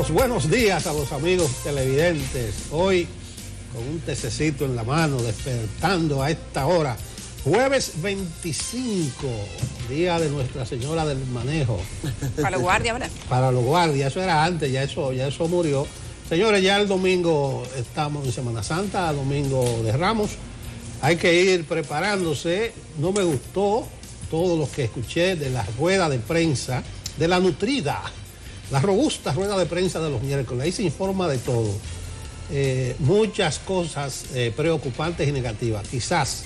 Los buenos días a los amigos televidentes. Hoy con un tececito en la mano, despertando a esta hora. Jueves 25, día de Nuestra Señora del Manejo. Para los guardias, ¿verdad? Para los guardias, eso era antes, ya eso murió. Señores, ya el domingo estamos en Semana Santa, domingo de Ramos. Hay que ir preparándose. No me gustó todo lo que escuché de la rueda de prensa, de la nutrida, la robusta rueda de prensa de los miércoles. Ahí se informa de todo. Muchas cosas preocupantes y negativas. Quizás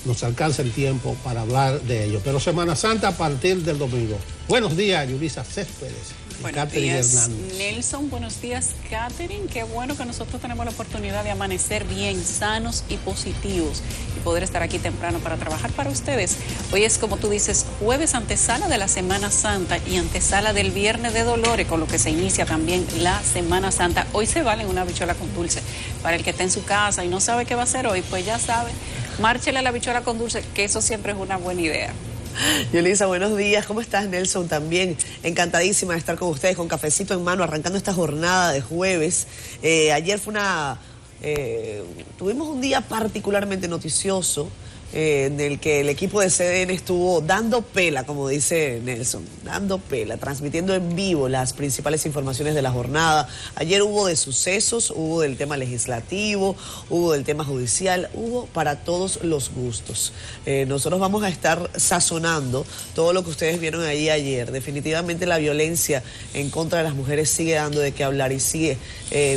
nos alcance el tiempo para hablar de ello. Pero Semana Santa a partir del domingo. Buenos días, Yulisa Céspedes. Buenos días, Nelson. Buenos días, Catherine. Qué bueno que nosotros tenemos la oportunidad de amanecer bien, sanos y positivos y poder estar aquí temprano para trabajar para ustedes. Hoy es, como tú dices, jueves, antesala de la Semana Santa y antesala del Viernes de Dolores, con lo que se inicia también la Semana Santa. Hoy se vale una habichuela con dulce. Para el que está en su casa y no sabe qué va a hacer hoy, pues ya sabe, márchele a la habichuela con dulce, que eso siempre es una buena idea. Yulisa, buenos días. ¿Cómo estás, Nelson? También encantadísima de estar con ustedes, con cafecito en mano, arrancando esta jornada de jueves. Ayer fue tuvimos un día particularmente noticioso, en el que el equipo de CDN estuvo dando pela, como dice Nelson, dando pela, transmitiendo en vivo las principales informaciones de la jornada. Ayer hubo de sucesos, hubo del tema legislativo, hubo del tema judicial, hubo para todos los gustos. Nosotros vamos a estar sazonando todo lo que ustedes vieron ahí ayer. Definitivamente la violencia en contra de las mujeres sigue dando de qué hablar y sigue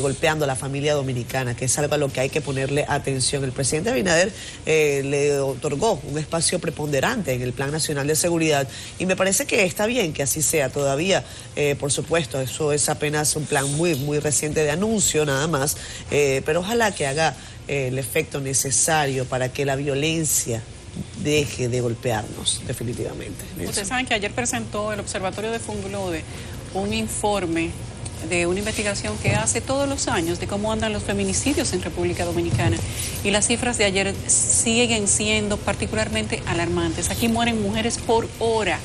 golpeando a la familia dominicana, que es algo a lo que hay que ponerle atención. El presidente Abinader le otorgó un espacio preponderante en el Plan Nacional de Seguridad y me parece que está bien que así sea todavía. Por supuesto, eso es apenas un plan muy reciente de anuncio nada más, pero ojalá que haga el efecto necesario para que la violencia deje de golpearnos definitivamente. Ustedes saben que ayer presentó el Observatorio de Funglode un informe de una investigación que hace todos los años de cómo andan los feminicidios en República Dominicana, y las cifras de ayer siguen siendo particularmente alarmantes. Aquí mueren mujeres por hora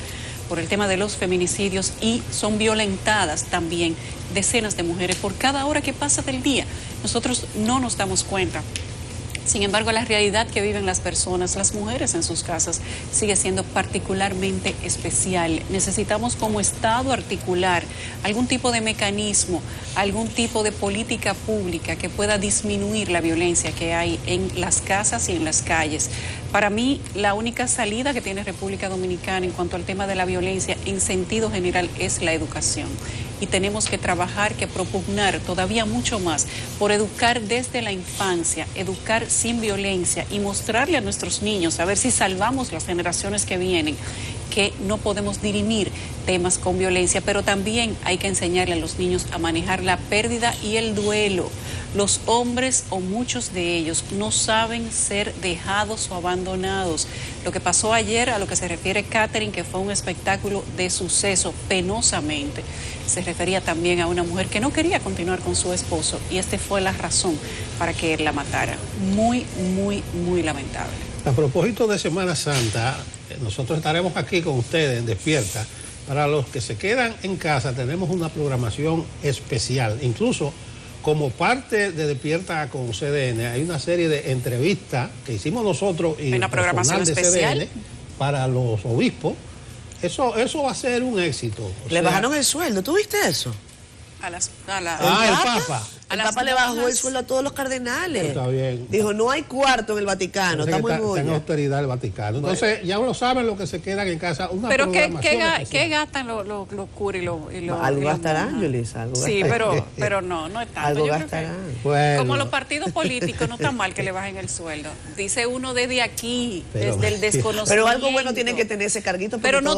por el tema de los feminicidios y son violentadas también decenas de mujeres por cada hora que pasa del día. Nosotros no nos damos cuenta. Sin embargo, la realidad que viven las personas, las mujeres en sus casas, sigue siendo particularmente especial. Necesitamos como Estado articular algún tipo de mecanismo, algún tipo de política pública que pueda disminuir la violencia que hay en las casas y en las calles. Para mí, la única salida que tiene República Dominicana en cuanto al tema de la violencia en sentido general es la educación. Y tenemos que trabajar, que propugnar todavía mucho más por educar desde la infancia, educar sin violencia y mostrarle a nuestros niños, a ver si salvamos las generaciones que vienen, que no podemos dirimir temas con violencia, pero también hay que enseñarle a los niños a manejar la pérdida y el duelo. Los hombres, o muchos de ellos, no saben ser dejados o abandonados. Lo que pasó ayer, a lo que se refiere Catherine, que fue un espectáculo de suceso, penosamente, se refería también a una mujer que no quería continuar con su esposo, y esta fue la razón para que él la matara. Muy lamentable. A propósito de Semana Santa, nosotros estaremos aquí con ustedes en Despierta. Para los que se quedan en casa, tenemos una programación especial. Incluso, como parte de Despierta con CDN, hay una serie de entrevistas que hicimos nosotros y una programación especial CDN para los obispos. Eso va a ser un éxito. Le bajaron el sueldo, ¿tú viste eso? El Papa. El Papa le bajó el sueldo a todos los cardenales. Está bien. Dijo, no hay cuarto en el Vaticano. Está muy Está en austeridad el Vaticano. Entonces, ya lo saben los que se quedan en casa. Una pero programación ¿qué gastan los curas y los algo gastarán, Yulisa. Sí, pero no es tanto. Algo gastarán. Bueno. Como los partidos políticos, no está mal que le bajen el sueldo. Dice uno desde aquí, desde el desconocimiento. Pero algo bueno tienen que tener ese carguito. Pero no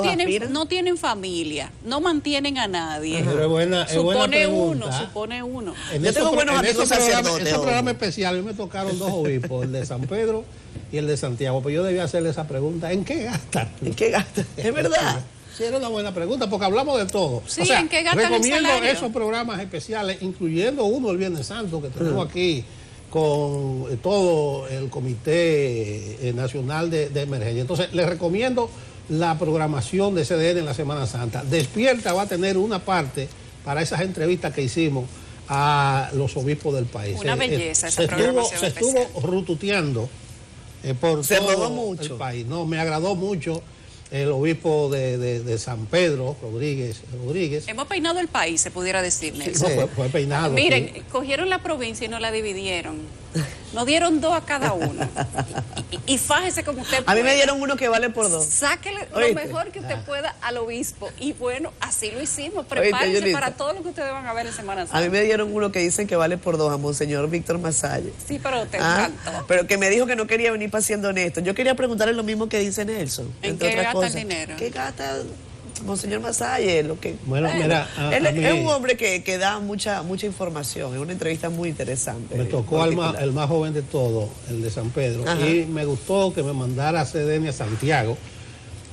tienen familia, no mantienen a nadie. Pero supone uno. Yo tengo buenos amigos sacerdotes. En ese programa especial, a mí me tocaron dos obispos, el de San Pedro y el de Santiago. Pues yo debía hacerle esa pregunta: ¿en qué gastan? ¿En qué gastan? Es verdad. Sí, era una buena pregunta, porque hablamos de todo. Sí, o sea, ¿en qué gastan recomiendo el salario? esos programas especiales, incluyendo uno el Viernes Santo, que tenemos aquí con todo el Comité Nacional de Emergencia. Entonces, les recomiendo la programación de CDN en la Semana Santa. Despierta va a tener una parte para esas entrevistas que hicimos a los obispos del país. Una belleza esa programación se estuvo rututeando por se todo rodó mucho el país. No, me agradó mucho el obispo de San Pedro, Rodríguez. Hemos peinado el país, se pudiera decir, Nelson. Sí, no, fue peinado. Miren, sí. Cogieron la provincia y nos la dividieron. Nos dieron 2 a cada uno. Y fájese como usted pueda. A mí me dieron uno que vale por 2. Sáquele ¿Oíste? lo mejor que usted pueda al obispo. Y bueno, así lo hicimos. Prepárense ¿Oíste, para todo lo que ustedes van a ver en Semana Santa. A mí me dieron uno que dicen que vale por 2 a Monseñor Víctor Masalle. Sí, pero te encantó. Pero que me dijo que no quería venir para siendo honesto. Yo quería preguntarle lo mismo que dice Nelson. ¿En qué gasta el dinero? ¿Qué gasta Monseñor Masalle? Lo que, Bueno, mira, él a mí es un hombre que da mucha información. Es una entrevista muy interesante. me tocó el más joven de todos, el de San Pedro. Ajá. Y me gustó que me mandara a CDN a Santiago,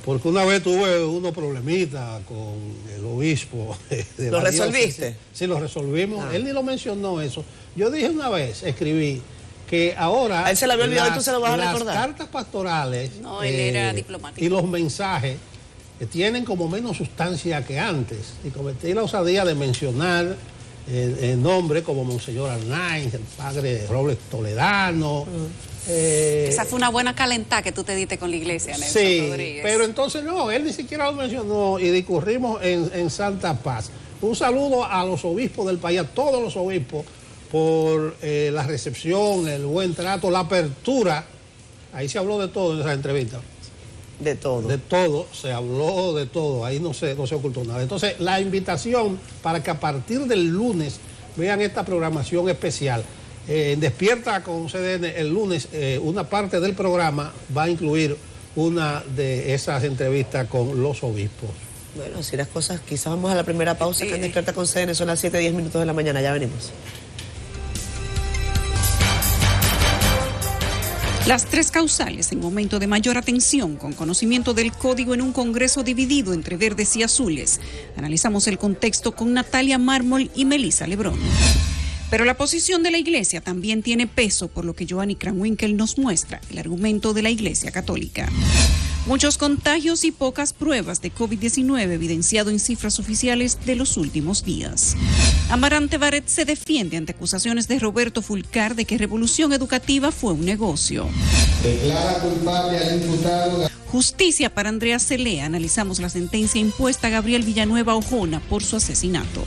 porque una vez tuve unos problemitas con el obispo. ¿Lo resolviste? Sí, lo resolvimos. Él ni lo mencionó eso. Yo dije una vez, escribí, que ahora... A él se le había olvidado y tú se lo vas a recordar. Las cartas pastorales... No, él era diplomático. Y los mensajes tienen como menos sustancia que antes. Y cometí la osadía de mencionar el nombre como Monseñor Arnaiz, el padre Robles Toledano. Esa fue una buena calentada que tú te diste con la iglesia, Nelson Sí, Rodríguez. pero entonces no, él ni siquiera lo mencionó y discurrimos en Santa Paz. Un saludo a los obispos del país, a todos los obispos, por la recepción, el buen trato, la apertura. Ahí se habló de todo en esa entrevista. De todo. De todo, se habló de todo, ahí no se ocultó nada. Entonces, la invitación para que a partir del lunes vean esta programación especial. En Despierta con CDN, el lunes, una parte del programa va a incluir una de esas entrevistas con los obispos. Bueno, si las cosas, quizás vamos a la primera pausa, que en Despierta con CDN son las 7:10 de la mañana, ya venimos. Las 3 causales en momento de mayor atención, con conocimiento del código en un Congreso dividido entre verdes y azules. Analizamos el contexto con Natalia Mármol y Melissa Lebrón. Pero la posición de la Iglesia también tiene peso, por lo que Joanny Kranwinkel nos muestra el argumento de la Iglesia Católica. Muchos contagios y pocas pruebas de COVID-19 evidenciado en cifras oficiales de los últimos días. Amarante Barret se defiende ante acusaciones de Roberto Fulcar de que Revolución Educativa fue un negocio. Declara culpable al imputado. Justicia para Andrea Celea. Analizamos la sentencia impuesta a Gabriel Villanueva Ojona por su asesinato.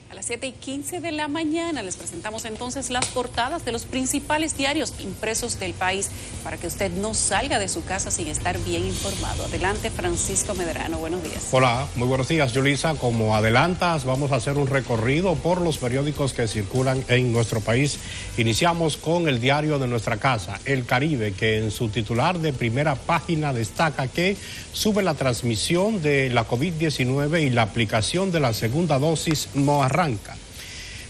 A las 7:15 de la mañana les presentamos entonces las portadas de los principales diarios impresos del país para que usted no salga de su casa sin estar bien informado. Adelante, Francisco Medrano, buenos días. Hola, muy buenos días, Yulisa. Como adelantas, vamos a hacer un recorrido por los periódicos que circulan en nuestro país. Iniciamos con el diario de nuestra casa, El Caribe, que en su titular de primera página destaca que sube la transmisión de la COVID-19 y la aplicación de la segunda dosis no arranca.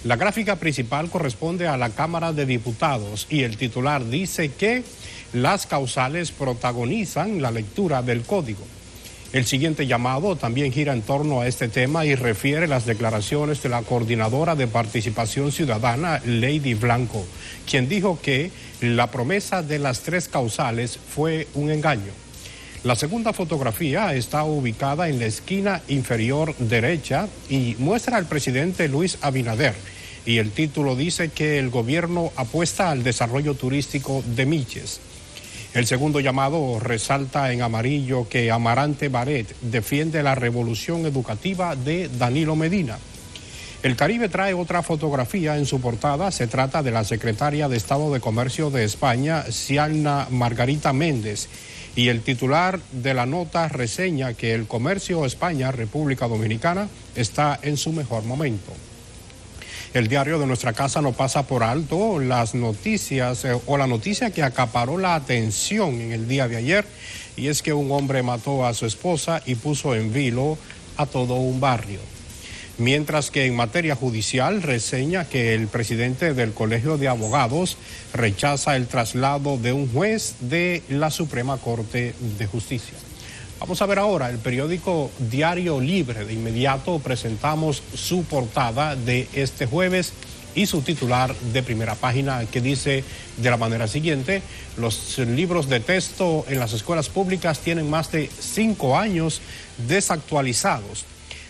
La gráfica principal corresponde a la Cámara de Diputados y el titular dice que las causales protagonizan la lectura del código. El siguiente llamado también gira en torno a este tema y refiere las declaraciones de la coordinadora de participación ciudadana, Lady Blanco, quien dijo que la promesa de las 3 causales fue un engaño. La segunda fotografía está ubicada en la esquina inferior derecha y muestra al presidente Luis Abinader. Y el título dice que el gobierno apuesta al desarrollo turístico de Miches. El segundo llamado resalta en amarillo que Amarante Barret defiende la revolución educativa de Danilo Medina. El Caribe trae otra fotografía en su portada. Se trata de la secretaria de Estado de Comercio de España, Xiana Margarita Méndez. Y el titular de la nota reseña que el comercio España-República Dominicana está en su mejor momento. El diario de nuestra casa no pasa por alto las noticias o la noticia que acaparó la atención en el día de ayer, y es que un hombre mató a su esposa y puso en vilo a todo un barrio. Mientras que en materia judicial reseña que el presidente del Colegio de Abogados rechaza el traslado de un juez de la Suprema Corte de Justicia. Vamos a ver ahora el periódico Diario Libre. De inmediato presentamos su portada de este jueves y su titular de primera página, que dice de la manera siguiente: los libros de texto en las escuelas públicas tienen más de 5 años desactualizados.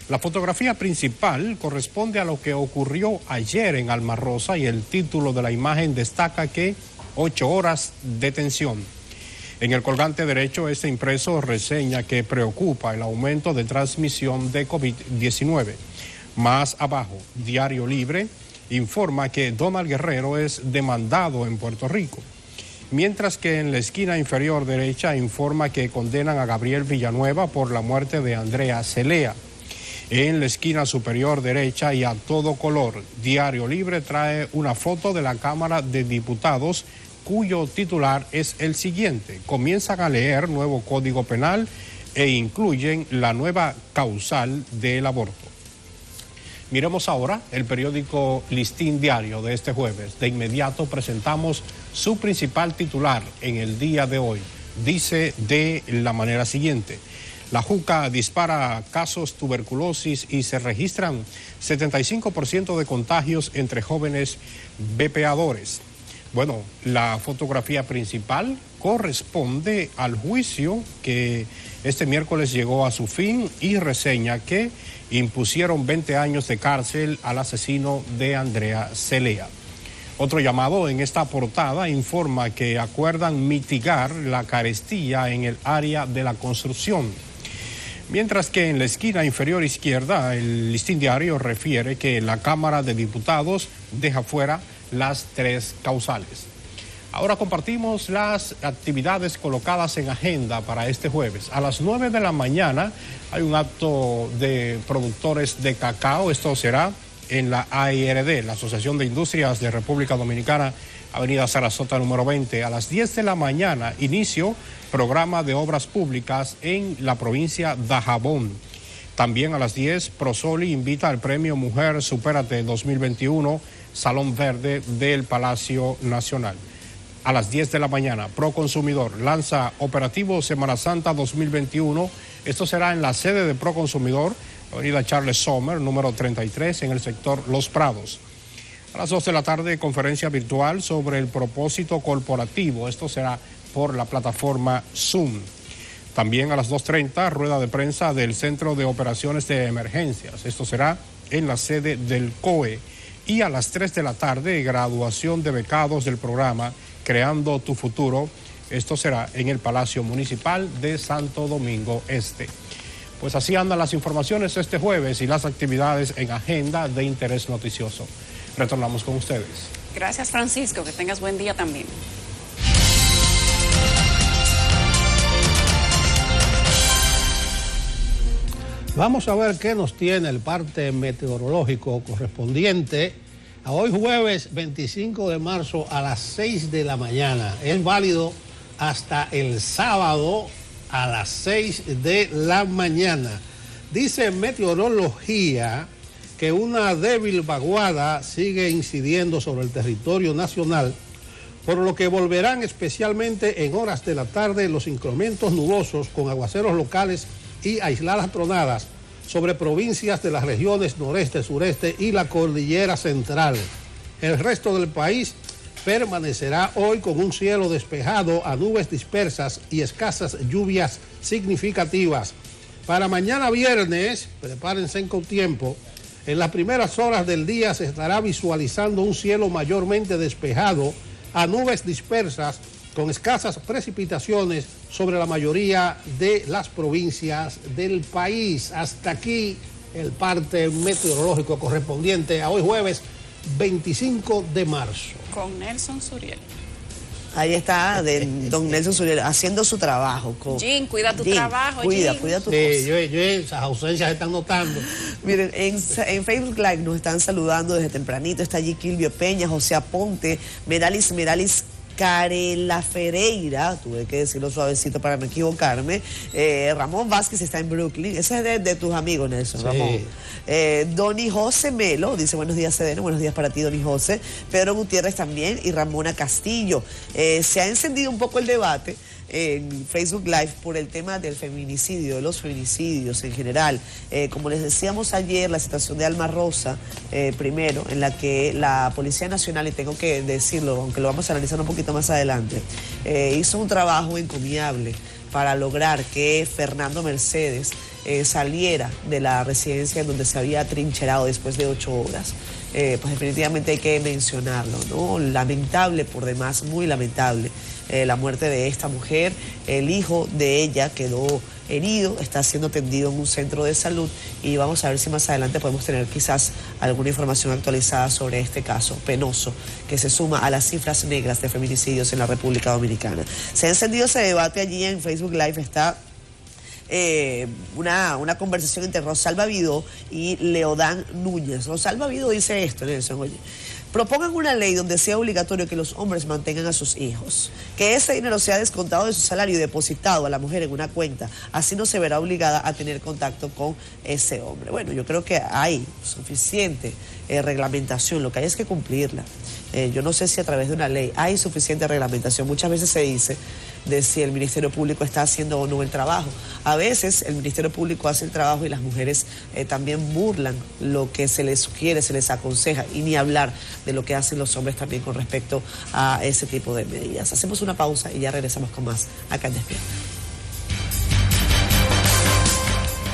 La fotografía principal corresponde a lo que ocurrió ayer en Alma Rosa y el título de la imagen destaca que 8 horas de tensión. En el colgante derecho, este impreso reseña que preocupa el aumento de transmisión de COVID-19. Más abajo, Diario Libre informa que Donald Guerrero es demandado en Puerto Rico. Mientras que en la esquina inferior derecha informa que condenan a Gabriel Villanueva por la muerte de Andrea Celea. En la esquina superior derecha y a todo color, Diario Libre trae una foto de la Cámara de Diputados cuyo titular es el siguiente: comienzan a leer nuevo Código Penal e incluyen la nueva causal del aborto. Miremos ahora el periódico Listín Diario de este jueves. De inmediato presentamos su principal titular en el día de hoy. Dice de la manera siguiente: la JUCA dispara casos tuberculosis y se registran 75% de contagios entre jóvenes vapeadores. Bueno, la fotografía principal corresponde al juicio que este miércoles llegó a su fin y reseña que impusieron 20 años de cárcel al asesino de Andrea Celea. Otro llamado en esta portada informa que acuerdan mitigar la carestía en el área de la construcción. Mientras que en la esquina inferior izquierda, el Listín Diario refiere que la Cámara de Diputados deja fuera las 3 causales. Ahora compartimos las actividades colocadas en agenda para este jueves. A las 9 de la mañana hay un acto de productores de cacao. Esto será en la AIRD, la Asociación de Industrias de República Dominicana, Avenida Sarasota número 20. A las 10 de la mañana inicio programa de obras públicas en la provincia de Dajabón. También a las 10, Prosoli invita al premio Mujer Supérate 2021, Salón Verde del Palacio Nacional. A las 10 de la mañana, Proconsumidor lanza operativo Semana Santa 2021. Esto será en la sede de Proconsumidor, Avenida Charles Sommer, número 33, en el sector Los Prados. A las 2 de la tarde, conferencia virtual sobre el propósito corporativo. Esto será por la plataforma Zoom. También a las 2:30, rueda de prensa del Centro de Operaciones de Emergencias. Esto será en la sede del COE. Y a las 3 de la tarde, graduación de becados del programa Creando tu Futuro. Esto será en el Palacio Municipal de Santo Domingo Este. Pues así andan las informaciones este jueves y las actividades en agenda de interés noticioso. Retornamos con ustedes. Gracias, Francisco, que tengas buen día también. Vamos a ver qué nos tiene el parte meteorológico correspondiente a hoy jueves 25 de marzo a las 6 de la mañana. Es válido hasta el sábado a las 6 de la mañana. Dice meteorología que una débil vaguada sigue incidiendo sobre el territorio nacional, por lo que volverán especialmente en horas de la tarde los incrementos nubosos con aguaceros locales y aisladas tronadas sobre provincias de las regiones noreste, sureste y la cordillera central. El resto del país permanecerá hoy con un cielo despejado a nubes dispersas y escasas lluvias significativas. Para mañana viernes, prepárense con tiempo, en las primeras horas del día se estará visualizando un cielo mayormente despejado a nubes dispersas con escasas precipitaciones sobre la mayoría de las provincias del país. Hasta aquí el parte meteorológico correspondiente a hoy jueves 25 de marzo. Con Nelson Suriel. Ahí está, don Nelson Suriel, haciendo su trabajo. Jim, cuida tu trabajo, cuida Sí, tu cosa. Esas ausencias se están notando. Miren, en Facebook Live nos están saludando desde tempranito. Está allí Kilvio Peña, José Aponte, Meralis Carela Ferreira, tuve que decirlo suavecito para no equivocarme. Ramón Vázquez está en Brooklyn, ese es de tus amigos, Nelson, sí. Ramón. Doni José Melo dice buenos días, Cedeno, buenos días para ti, Doni José. Pedro Gutiérrez también y Ramona Castillo. Se ha encendido un poco el debate en Facebook Live por el tema del feminicidio, de los feminicidios en general. Como les decíamos ayer, la situación de Alma Rosa, primero, en la que la Policía Nacional, y tengo que decirlo, aunque lo vamos a analizar un poquito más adelante, hizo un trabajo encomiable para lograr que Fernando Mercedes saliera de la residencia en donde se había atrincherado después de 8 horas. Pues definitivamente hay que mencionarlo, ¿no? Lamentable por demás, muy lamentable la muerte de esta mujer. El hijo de ella quedó herido, está siendo atendido en un centro de salud y vamos a ver si más adelante podemos tener quizás alguna información actualizada sobre este caso penoso que se suma a las cifras negras de feminicidios en la República Dominicana. Se ha encendido ese debate allí en Facebook Live, está una conversación entre Rosalba Vidó y Leodán Núñez. Rosalba Vidó dice esto, Nelson, oye, propongan una ley donde sea obligatorio que los hombres mantengan a sus hijos, que ese dinero sea descontado de su salario y depositado a la mujer en una cuenta, así no se verá obligada a tener contacto con ese hombre. Bueno, yo creo que hay suficiente reglamentación, lo que hay es que cumplirla. Yo no sé si a través de una ley hay suficiente reglamentación. Muchas veces se dice de si el Ministerio Público está haciendo o no el trabajo. A veces el Ministerio Público hace el trabajo y las mujeres también burlan lo que se les sugiere, se les aconseja, y ni hablar de lo que hacen los hombres también con respecto a ese tipo de medidas. Hacemos una pausa y ya regresamos con más acá en Despierta.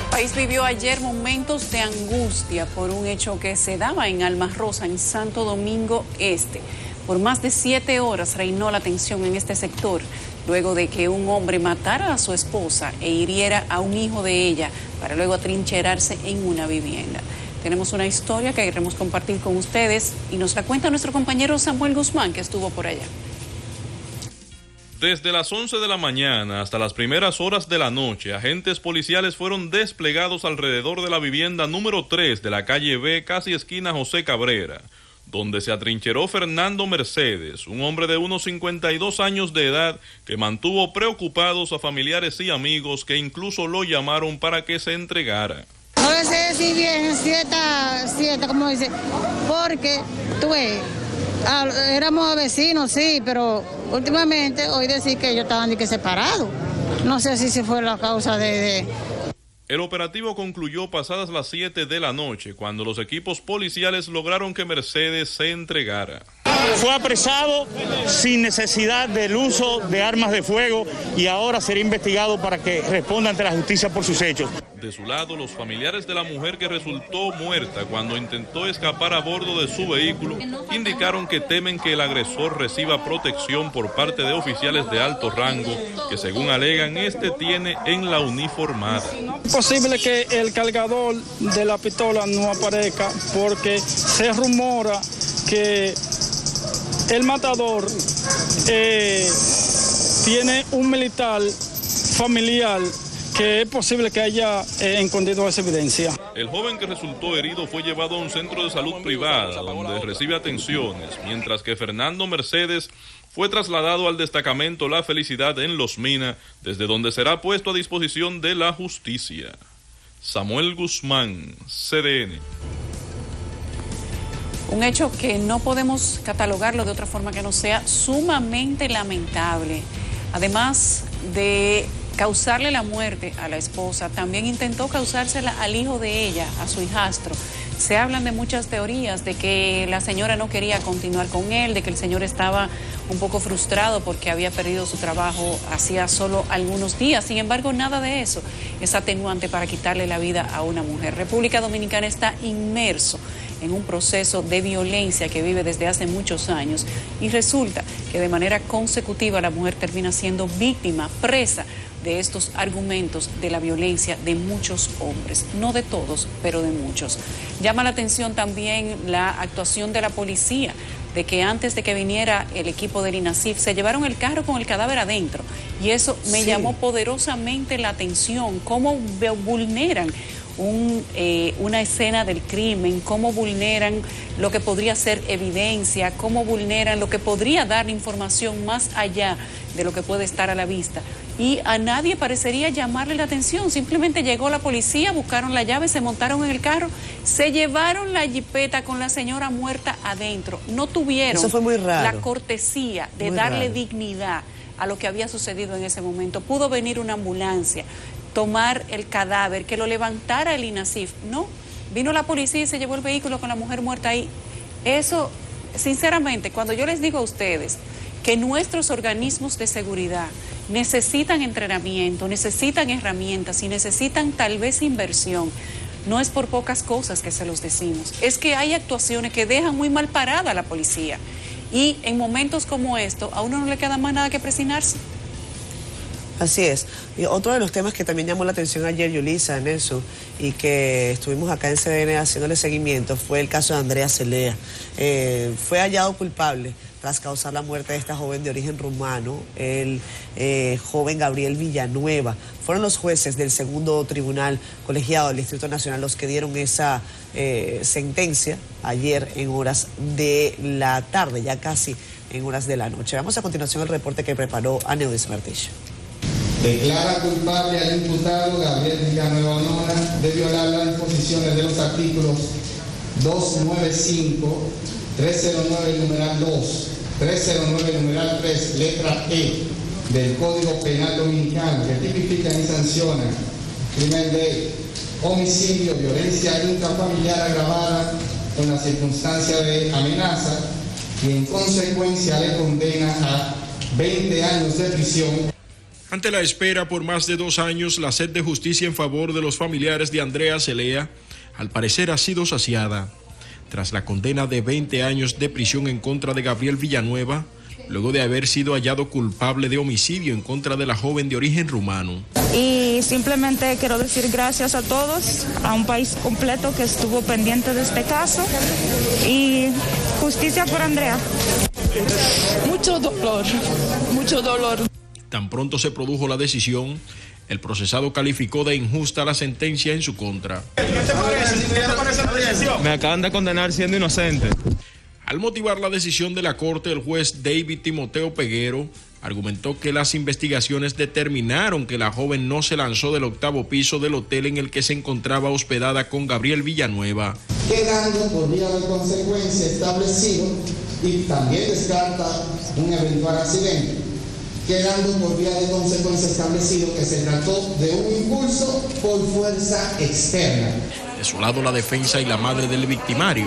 El país vivió ayer momentos de angustia por un hecho que se daba en Alma Rosa, en Santo Domingo Este. Por más de 7 horas reinó la tensión en este sector, luego de que un hombre matara a su esposa e hiriera a un hijo de ella, para luego atrincherarse en una vivienda. Tenemos una historia que queremos compartir con ustedes y nos la cuenta nuestro compañero Samuel Guzmán, que estuvo por allá. Desde las 11 de la mañana hasta las primeras horas de la noche, agentes policiales fueron desplegados alrededor de la vivienda número 3 de la calle B, casi esquina José Cabrera, donde se atrincheró Fernando Mercedes, un hombre de unos 52 años de edad que mantuvo preocupados a familiares y amigos que incluso lo llamaron para que se entregara. No le sé decir bien sieta, como dice, porque tú ves, éramos vecinos, sí, pero últimamente oí decir que ellos estaban separados. No sé si fue la causa de... El operativo concluyó pasadas las 7 de la noche, cuando los equipos policiales lograron que Mercedes se entregara. Fue apresado sin necesidad del uso de armas de fuego y ahora será investigado para que responda ante la justicia por sus hechos. De su lado, los familiares de la mujer que resultó muerta cuando intentó escapar a bordo de su vehículo indicaron que temen que el agresor reciba protección por parte de oficiales de alto rango que, según alegan, tiene en la uniformada. Es posible que el cargador de la pistola no aparezca porque se rumora que el matador tiene un militar familiar que es posible que haya escondido esa evidencia. El joven que resultó herido fue llevado a un centro de salud privada donde recibe atenciones, mientras que Fernando Mercedes fue trasladado al destacamento La Felicidad en Los Minas, desde donde será puesto a disposición de la justicia. Samuel Guzmán, CDN. Un hecho que no podemos catalogarlo de otra forma que no sea sumamente lamentable. Además de causarle la muerte a la esposa, también intentó causársela al hijo de ella, a su hijastro. Se hablan de muchas teorías, de que la señora no quería continuar con él, de que el señor estaba un poco frustrado porque había perdido su trabajo hacía solo algunos días. Sin embargo, nada de eso es atenuante para quitarle la vida a una mujer. República Dominicana está inmerso en un proceso de violencia que vive desde hace muchos años y resulta que de manera consecutiva la mujer termina siendo víctima, presa de estos argumentos de la violencia de muchos hombres, no de todos, pero de muchos. Llama la atención también la actuación de la policía, de que antes de que viniera el equipo del INASIF se llevaron el carro con el cadáver adentro, y eso me llamó poderosamente la atención, cómo vulneran una escena del crimen, cómo vulneran lo que podría ser evidencia, cómo vulneran lo que podría dar información más allá de lo que puede estar a la vista. Y a nadie parecería llamarle la atención, simplemente llegó la policía, buscaron la llave, se montaron en el carro, se llevaron la jipeta con la señora muerta adentro. No tuvieron Eso fue muy raro. la cortesía de darle dignidad a lo que había sucedido en ese momento. Pudo venir una ambulancia, tomar el cadáver, que lo levantara el INASIF. No, vino la policía y se llevó el vehículo con la mujer muerta ahí. Eso, sinceramente, cuando yo les digo a ustedes que nuestros organismos de seguridad necesitan entrenamiento, necesitan herramientas y necesitan tal vez inversión, no es por pocas cosas que se los decimos. Es que hay actuaciones que dejan muy mal parada a la policía. Y en momentos como esto, a uno no le queda más nada que presionarse. Así es. Y otro de los temas que también llamó la atención ayer, Yulisa, en eso, y que estuvimos acá en CDN haciéndole seguimiento, fue el caso de Andrea Celea. Fue hallado culpable tras causar la muerte de esta joven de origen rumano, el joven Gabriel Villanueva. Fueron los jueces del segundo tribunal colegiado del Distrito Nacional los que dieron esa sentencia ayer en horas de la tarde, ya casi en horas de la noche. Vamos a continuación el reporte que preparó Aneudis Martich. Declara culpable al imputado Gabriel Villanueva Honora de violar las disposiciones de los artículos 295, 309 numeral 2, 309 numeral 3, letra E del Código Penal Dominicano, que tipifican y sancionan crimen de homicidio, violencia intrafamiliar agravada con la circunstancia de amenaza y en consecuencia le condena a 20 años de prisión. Ante la espera por más de 2 años, la sed de justicia en favor de los familiares de Andrea Celea, al parecer ha sido saciada. Tras la condena de 20 años de prisión en contra de Gabriel Villanueva, luego de haber sido hallado culpable de homicidio en contra de la joven de origen rumano. Y simplemente quiero decir gracias a todos, a un país completo que estuvo pendiente de este caso, y justicia por Andrea. Mucho dolor, mucho dolor. Tan pronto se produjo la decisión, el procesado calificó de injusta la sentencia en su contra. ¿Qué te parece la decisión? Me acaban de condenar siendo inocente. Al motivar la decisión de la Corte, el juez David Timoteo Peguero argumentó que las investigaciones determinaron que la joven no se lanzó del 8º piso del hotel en el que se encontraba hospedada con Gabriel Villanueva. Quedando por vía de consecuencia establecido y también descarta un eventual accidente. Quedando por vía de consecuencia establecido que se trató de un impulso por fuerza externa. De su lado, la defensa y la madre del victimario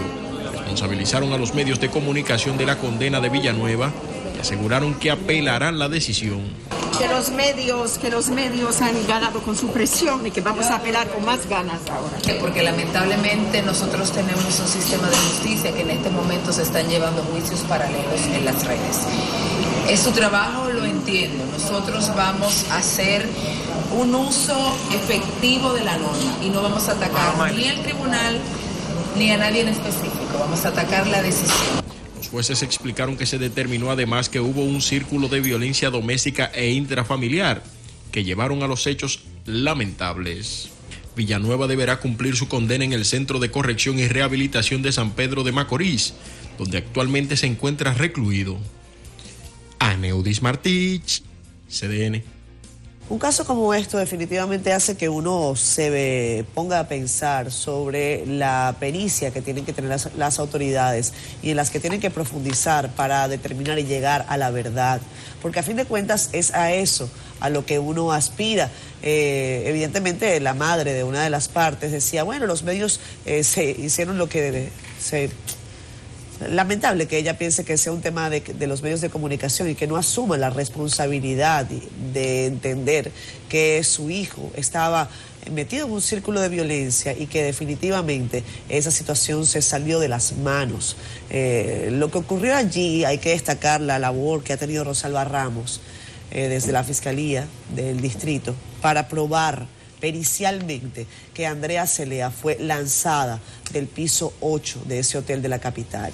responsabilizaron a los medios de comunicación de la condena de Villanueva y aseguraron que apelarán la decisión. Que los medios han ganado con su presión y que vamos a apelar con más ganas ahora. Porque lamentablemente nosotros tenemos un sistema de justicia que en este momento se están llevando juicios paralelos en las redes. Es su trabajo, lo entiendo. Nosotros vamos a hacer un uso efectivo de la norma y no vamos a atacar ni al tribunal ni a nadie en específico. Vamos a atacar la decisión. Los jueces explicaron que se determinó además que hubo un círculo de violencia doméstica e intrafamiliar que llevaron a los hechos lamentables. Villanueva deberá cumplir su condena en el Centro de Corrección y Rehabilitación de San Pedro de Macorís, donde actualmente se encuentra recluido. Aneudis Martich, CDN. Un caso como esto definitivamente hace que uno se ponga a pensar sobre la pericia que tienen que tener las autoridades y en las que tienen que profundizar para determinar y llegar a la verdad. Porque a fin de cuentas es a eso, a lo que uno aspira. Evidentemente la madre de una de las partes decía, bueno, los medios se hicieron lo que lamentable que ella piense que sea un tema de los medios de comunicación y que no asuma la responsabilidad de entender que su hijo estaba metido en un círculo de violencia y que definitivamente esa situación se salió de las manos. Lo que ocurrió allí, hay que destacar la labor que ha tenido Rosalba Ramos desde la Fiscalía del Distrito para probar pericialmente que Andrea Celea fue lanzada del piso 8 de ese hotel de la capital.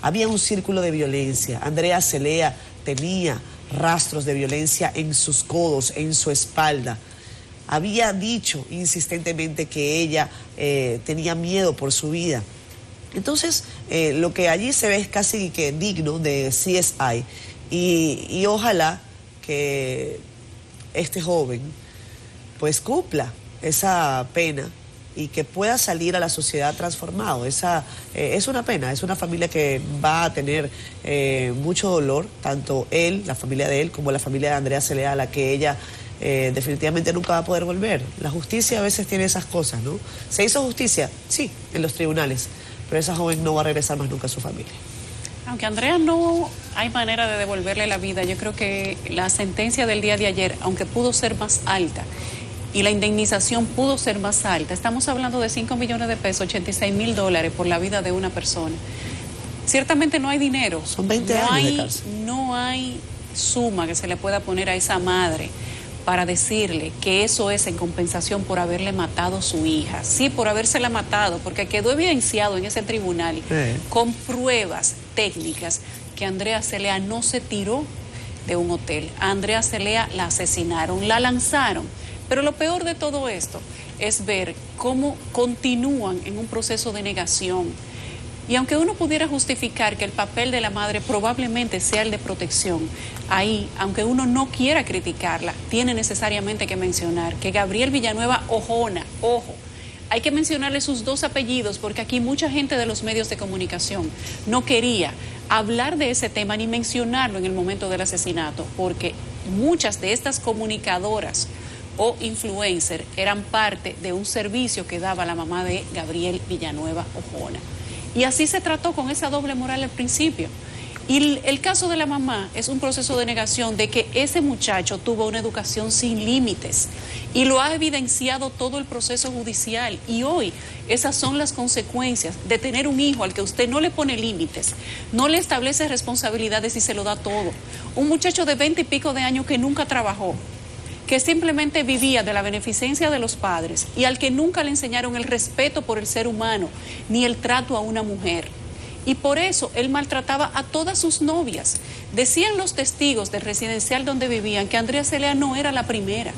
Había un círculo de violencia. Andrea Celea tenía rastros de violencia en sus codos, en su espalda. Había dicho insistentemente que ella tenía miedo por su vida. Entonces, lo que allí se ve es casi que digno de CSI y ojalá que este joven pues cumpla esa pena y que pueda salir a la sociedad transformado. Esa es una pena, es una familia que va a tener mucho dolor, tanto él, la familia de él, como la familia de Andrea Celea, a la que ella definitivamente nunca va a poder volver. La justicia a veces tiene esas cosas, ¿no? ¿Se hizo justicia? Sí, en los tribunales, pero esa joven no va a regresar más nunca a su familia. Aunque a Andrea no hay manera de devolverle la vida, yo creo que la sentencia del día de ayer, aunque pudo ser más alta, y la indemnización pudo ser más alta, estamos hablando de 5 millones de pesos, $86,000 por la vida de una persona. Ciertamente no hay dinero. Son 20 años de cárcel. No hay suma que se le pueda poner a esa madre para decirle que eso es en compensación por haberle matado a su hija. Sí, por habérsela matado, porque quedó evidenciado en ese tribunal con pruebas técnicas que Andrea Celea no se tiró de un hotel. A Andrea Celea la asesinaron, la lanzaron. Pero lo peor de todo esto es ver cómo continúan en un proceso de negación. Y aunque uno pudiera justificar que el papel de la madre probablemente sea el de protección, ahí, aunque uno no quiera criticarla, tiene necesariamente que mencionar que Gabriel Villanueva Ojona, ojo, hay que mencionarle sus dos apellidos porque aquí mucha gente de los medios de comunicación no quería hablar de ese tema ni mencionarlo en el momento del asesinato, porque muchas de estas comunicadoras o influencer eran parte de un servicio que daba la mamá de Gabriel Villanueva Ojona. Y así se trató con esa doble moral al principio. Y el caso de la mamá es un proceso de negación de que ese muchacho tuvo una educación sin límites y lo ha evidenciado todo el proceso judicial. Y hoy esas son las consecuencias de tener un hijo al que usted no le pone límites, no le establece responsabilidades y se lo da todo. Un muchacho de 20 y pico de años que nunca trabajó, que simplemente vivía de la beneficencia de los padres y al que nunca le enseñaron el respeto por el ser humano ni el trato a una mujer. Y por eso él maltrataba a todas sus novias. Decían los testigos del residencial donde vivían que Andrea Celea no era la primera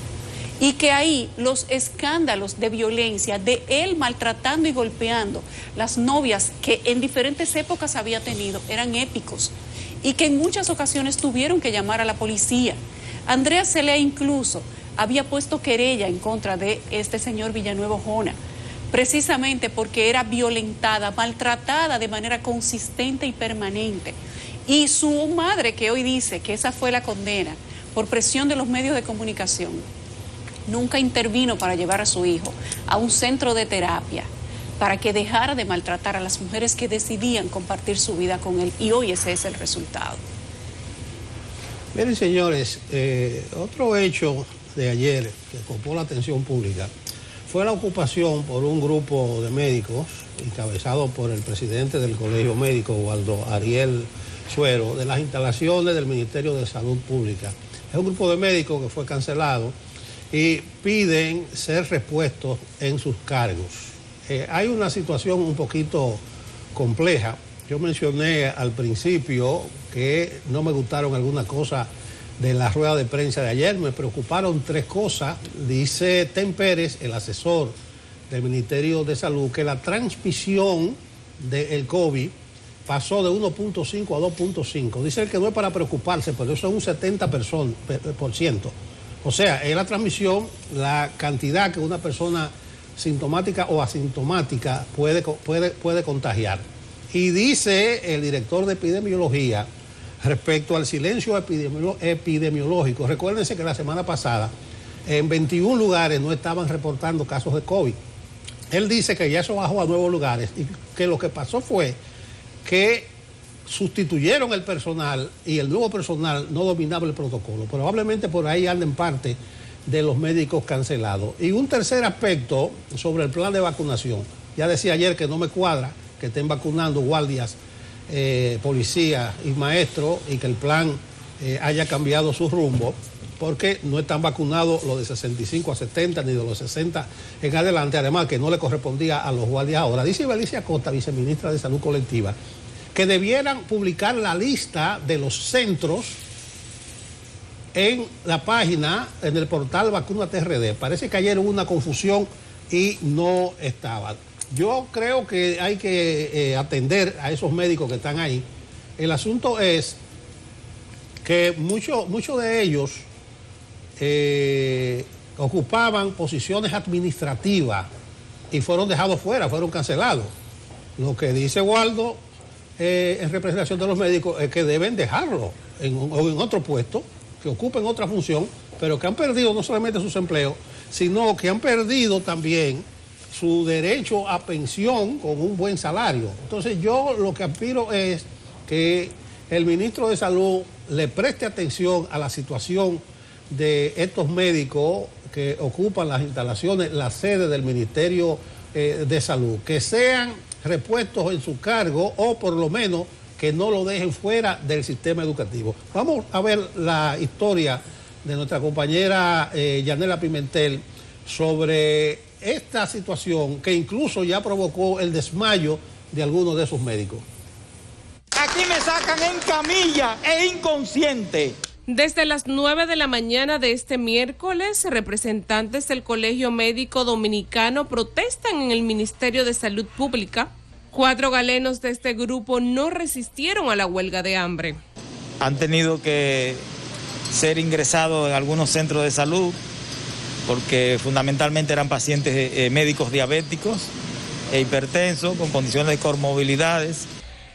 y que ahí los escándalos de violencia de él maltratando y golpeando las novias que en diferentes épocas había tenido eran épicos y que en muchas ocasiones tuvieron que llamar a la policía. Andrea Celea incluso había puesto querella en contra de este señor Villanueva Ojona, precisamente porque era violentada, maltratada de manera consistente y permanente. Y su madre, que hoy dice que esa fue la condena por presión de los medios de comunicación, nunca intervino para llevar a su hijo a un centro de terapia para que dejara de maltratar a las mujeres que decidían compartir su vida con él. Y hoy ese es el resultado. Miren, señores, otro hecho de ayer que ocupó la atención pública fue la ocupación por un grupo de médicos, encabezado por el presidente del Colegio Médico, Waldo Ariel Suero, de las instalaciones del Ministerio de Salud Pública. Es un grupo de médicos que fue cancelado y piden ser repuestos en sus cargos. Hay una situación un poquito compleja. Yo mencioné al principio que no me gustaron algunas cosas de la rueda de prensa de ayer. Me preocuparon tres cosas. Dice Ten Pérez, el asesor del Ministerio de Salud, que la transmisión del COVID pasó de 1.5 a 2.5. Dice él que no es para preocuparse, pero eso es un 70%. O sea, en la transmisión, la cantidad que una persona sintomática o asintomática puede contagiar. Y dice el director de epidemiología respecto al silencio epidemiológico. Recuérdense que la semana pasada en 21 lugares no estaban reportando casos de COVID. Él dice que ya eso bajó a nuevos lugares y que lo que pasó fue que sustituyeron el personal y el nuevo personal no dominaba el protocolo. Probablemente por ahí anden parte de los médicos cancelados. Y un tercer aspecto sobre el plan de vacunación. Ya decía ayer que no me cuadra que estén vacunando guardias, policías y maestros y que el plan haya cambiado su rumbo, porque no están vacunados los de 65 a 70 ni de los 60 en adelante, además que no le correspondía a los guardias ahora. Dice Belicia Costa, viceministra de Salud Colectiva, que debieran publicar la lista de los centros en la página, en el portal Vacúnate RD. Parece que ayer hubo una confusión y no estaba. Yo creo que hay que atender a esos médicos que están ahí. El asunto es que muchos de ellos ocupaban posiciones administrativas y fueron dejados fuera, fueron cancelados. Lo que dice Waldo en representación de los médicos es que deben dejarlo en otro puesto, que ocupen otra función, pero que han perdido no solamente sus empleos, sino que han perdido también su derecho a pensión con un buen salario. Entonces yo lo que aspiro es que el ministro de Salud le preste atención a la situación de estos médicos que ocupan las instalaciones, la sede del Ministerio de Salud, que sean repuestos en su cargo o por lo menos que no lo dejen fuera del sistema educativo. Vamos a ver la historia de nuestra compañera Yanela Pimentel sobre esta situación que incluso ya provocó el desmayo de algunos de sus médicos. Aquí me sacan en camilla e inconsciente. Desde las 9 de la mañana de este miércoles, representantes del Colegio Médico Dominicano protestan en el Ministerio de Salud Pública. 4 galenos de este grupo no resistieron a la huelga de hambre. Han tenido que ser ingresados en algunos centros de salud porque fundamentalmente eran pacientes médicos diabéticos e hipertensos con condiciones de comorbilidades.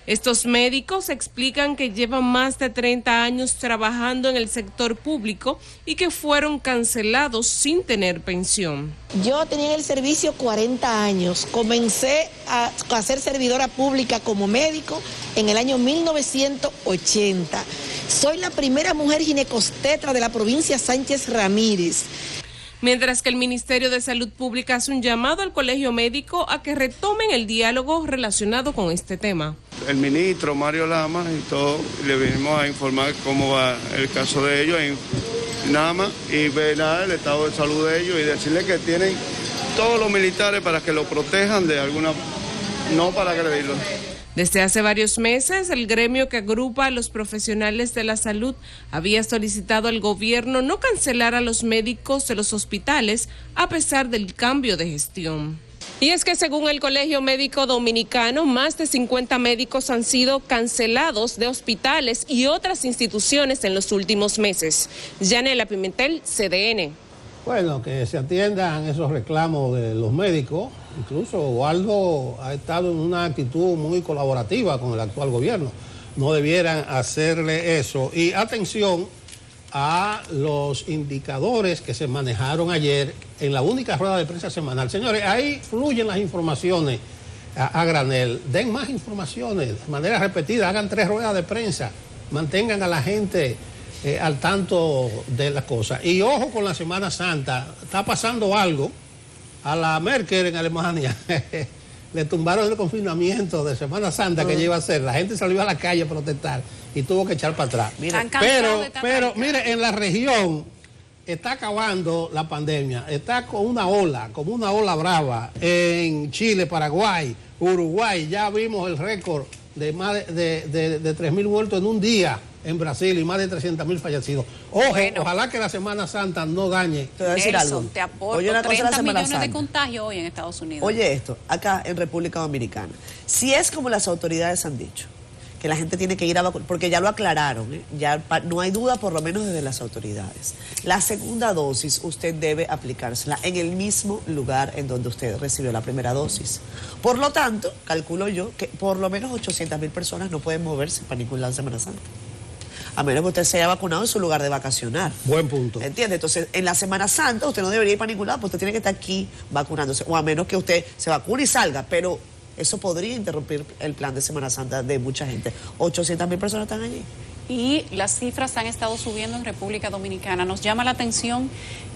Estos médicos explican que llevan más de 30 años trabajando en el sector público y que fueron cancelados sin tener pensión. Yo tenía en el servicio 40 años, comencé a ser servidora pública como médico en el año 1980. Soy la primera mujer ginecostetra de la provincia Sánchez Ramírez. Mientras que el Ministerio de Salud Pública hace un llamado al Colegio Médico a que retomen el diálogo relacionado con este tema. El ministro Mario Lama y todo, le vinimos a informar cómo va el caso de ellos en Nama y ver el estado de salud de ellos y decirles que tienen todos los militares para que lo protejan de alguna, no para agredirlos. Desde hace varios meses, el gremio que agrupa a los profesionales de la salud había solicitado al gobierno no cancelar a los médicos de los hospitales a pesar del cambio de gestión. Y es que según el Colegio Médico Dominicano, más de 50 médicos han sido cancelados de hospitales y otras instituciones en los últimos meses. Yanela Pimentel, CDN. Bueno, que se atiendan esos reclamos de los médicos. Incluso Waldo ha estado en una actitud muy colaborativa con el actual gobierno. No debieran hacerle eso. Y atención a los indicadores que se manejaron ayer en la única rueda de prensa semanal. Señores, ahí fluyen las informaciones a granel. Den más informaciones de manera repetida, hagan 3 ruedas de prensa, mantengan a la gente al tanto de las cosas. Y ojo con la Semana Santa, está pasando algo. A la Merkel en Alemania le tumbaron el confinamiento de Semana Santa que ella iba a hacer. La gente salió a la calle a protestar y tuvo que echar para atrás. Pero mire, en la región está acabando la pandemia. Está con una ola, como una ola brava. En Chile, Paraguay, Uruguay, ya vimos el récord de más de 3.000 muertos en un día en Brasil y más de 300.000 fallecidos. Ojalá que la Semana Santa no dañe. Te voy a decir algo. Te aporto Oye, 30 millones de contagios hoy en Estados Unidos. Oye esto, acá en República Dominicana. Si es como las autoridades han dicho, que la gente tiene que ir a vacunar, porque ya lo aclararon, ya no hay duda por lo menos desde las autoridades. La segunda dosis usted debe aplicársela en el mismo lugar en donde usted recibió la primera dosis. Por lo tanto, calculo yo que por lo menos 800.000 personas no pueden moverse para ningún lado en Semana Santa. A menos que usted se haya vacunado en su lugar de vacacionar. Buen punto. ¿Entiende? Entonces, en la Semana Santa usted no debería ir para ningún lado, porque usted tiene que estar aquí vacunándose. O a menos que usted se vacune y salga, pero eso podría interrumpir el plan de Semana Santa de mucha gente. 800.000 personas están allí. Y las cifras han estado subiendo en República Dominicana. Nos llama la atención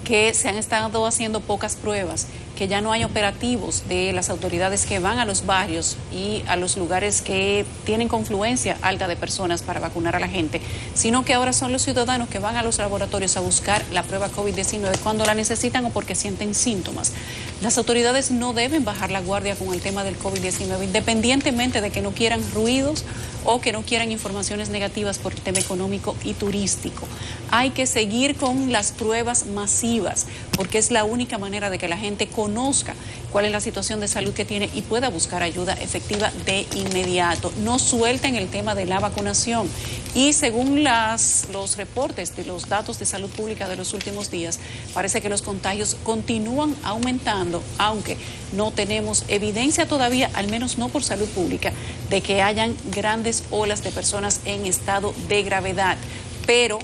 que se han estado haciendo pocas pruebas, que ya no hay operativos de las autoridades que van a los barrios y a los lugares que tienen confluencia alta de personas para vacunar a la gente, sino que ahora son los ciudadanos que van a los laboratorios a buscar la prueba COVID-19 cuando la necesitan o porque sienten síntomas. Las autoridades no deben bajar la guardia con el tema del COVID-19, independientemente de que no quieran ruidos o que no quieran informaciones negativas por el tema económico y turístico. Hay que seguir con las pruebas masivas, porque es la única manera de que la gente conozca conozca cuál es la situación de salud que tiene y pueda buscar ayuda efectiva de inmediato. No suelten el tema de la vacunación. Y según los reportes de los datos de salud pública de los últimos días, parece que los contagios continúan aumentando, aunque no tenemos evidencia todavía, al menos no por salud pública, de que hayan grandes olas de personas en estado de gravedad. Pero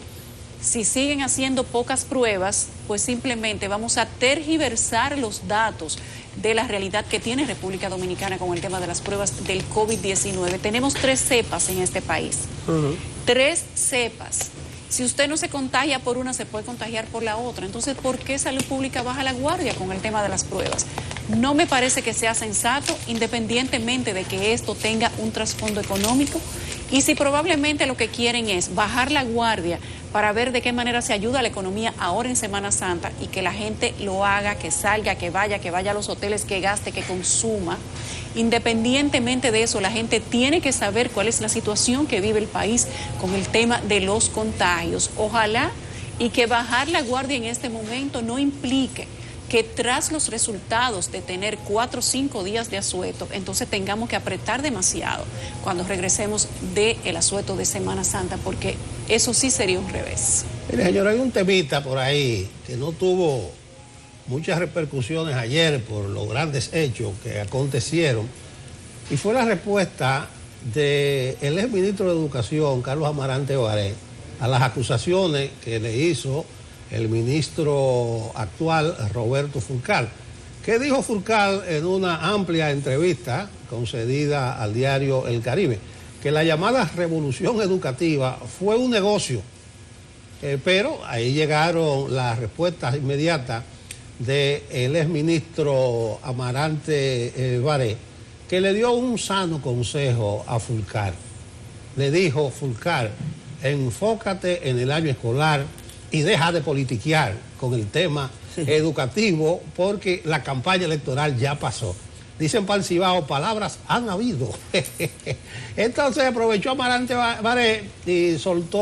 si siguen haciendo pocas pruebas, pues simplemente vamos a tergiversar los datos de la realidad que tiene República Dominicana con el tema de las pruebas del COVID-19. Tenemos 3 cepas en este país. 3 cepas. Si usted no se contagia por una, se puede contagiar por la otra. Entonces, ¿por qué Salud Pública baja la guardia con el tema de las pruebas? No me parece que sea sensato, independientemente de que esto tenga un trasfondo económico. Y si probablemente lo que quieren es bajar la guardia para ver de qué manera se ayuda a la economía ahora en Semana Santa y que la gente lo haga, que salga, que vaya a los hoteles, que gaste, que consuma. Independientemente de eso, la gente tiene que saber cuál es la situación que vive el país con el tema de los contagios. Ojalá y que bajar la guardia en este momento no implique que tras los resultados de tener 4 o 5 días de asueto, entonces tengamos que apretar demasiado cuando regresemos del asueto de Semana Santa, porque eso sí sería un revés. Mire, señor, hay un temita por ahí que no tuvo muchas repercusiones ayer por los grandes hechos que acontecieron, y fue la respuesta del exministro de Educación, Carlos Amarante Baré, a las acusaciones que le hizo el ministro actual, Roberto Fulcar. ¿Qué dijo Fulcar en una amplia entrevista concedida al diario El Caribe? Que la llamada revolución educativa fue un negocio, pero ahí llegaron las respuestas inmediatas del exministro Amarante Baré, que le dio un sano consejo a Fulcar. Le dijo: Fulcar, enfócate en el año escolar y deja de politiquear con el tema educativo, porque la campaña electoral ya pasó. Dicen para el Cibao, palabras han habido. Entonces aprovechó Amarante Baré y soltó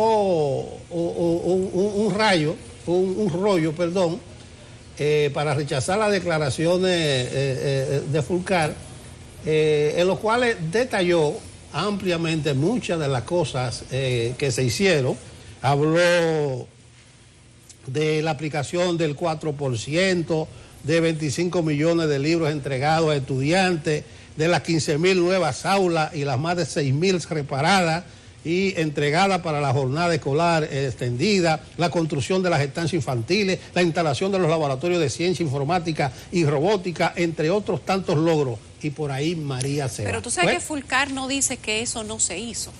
un rollo, para rechazar las declaraciones de Fulcar, en los cuales detalló ampliamente muchas de las cosas que se hicieron. Habló de la aplicación del 4%, de 25 millones de libros entregados a estudiantes, de las 15.000 nuevas aulas y las más de 6.000 reparadas y entregadas para la jornada escolar extendida, la construcción de las estancias infantiles, la instalación de los laboratorios de ciencia, informática y robótica, entre otros tantos logros. Y por ahí María se va. Pero tú sabes que Fulcar no dice que eso no se hizo.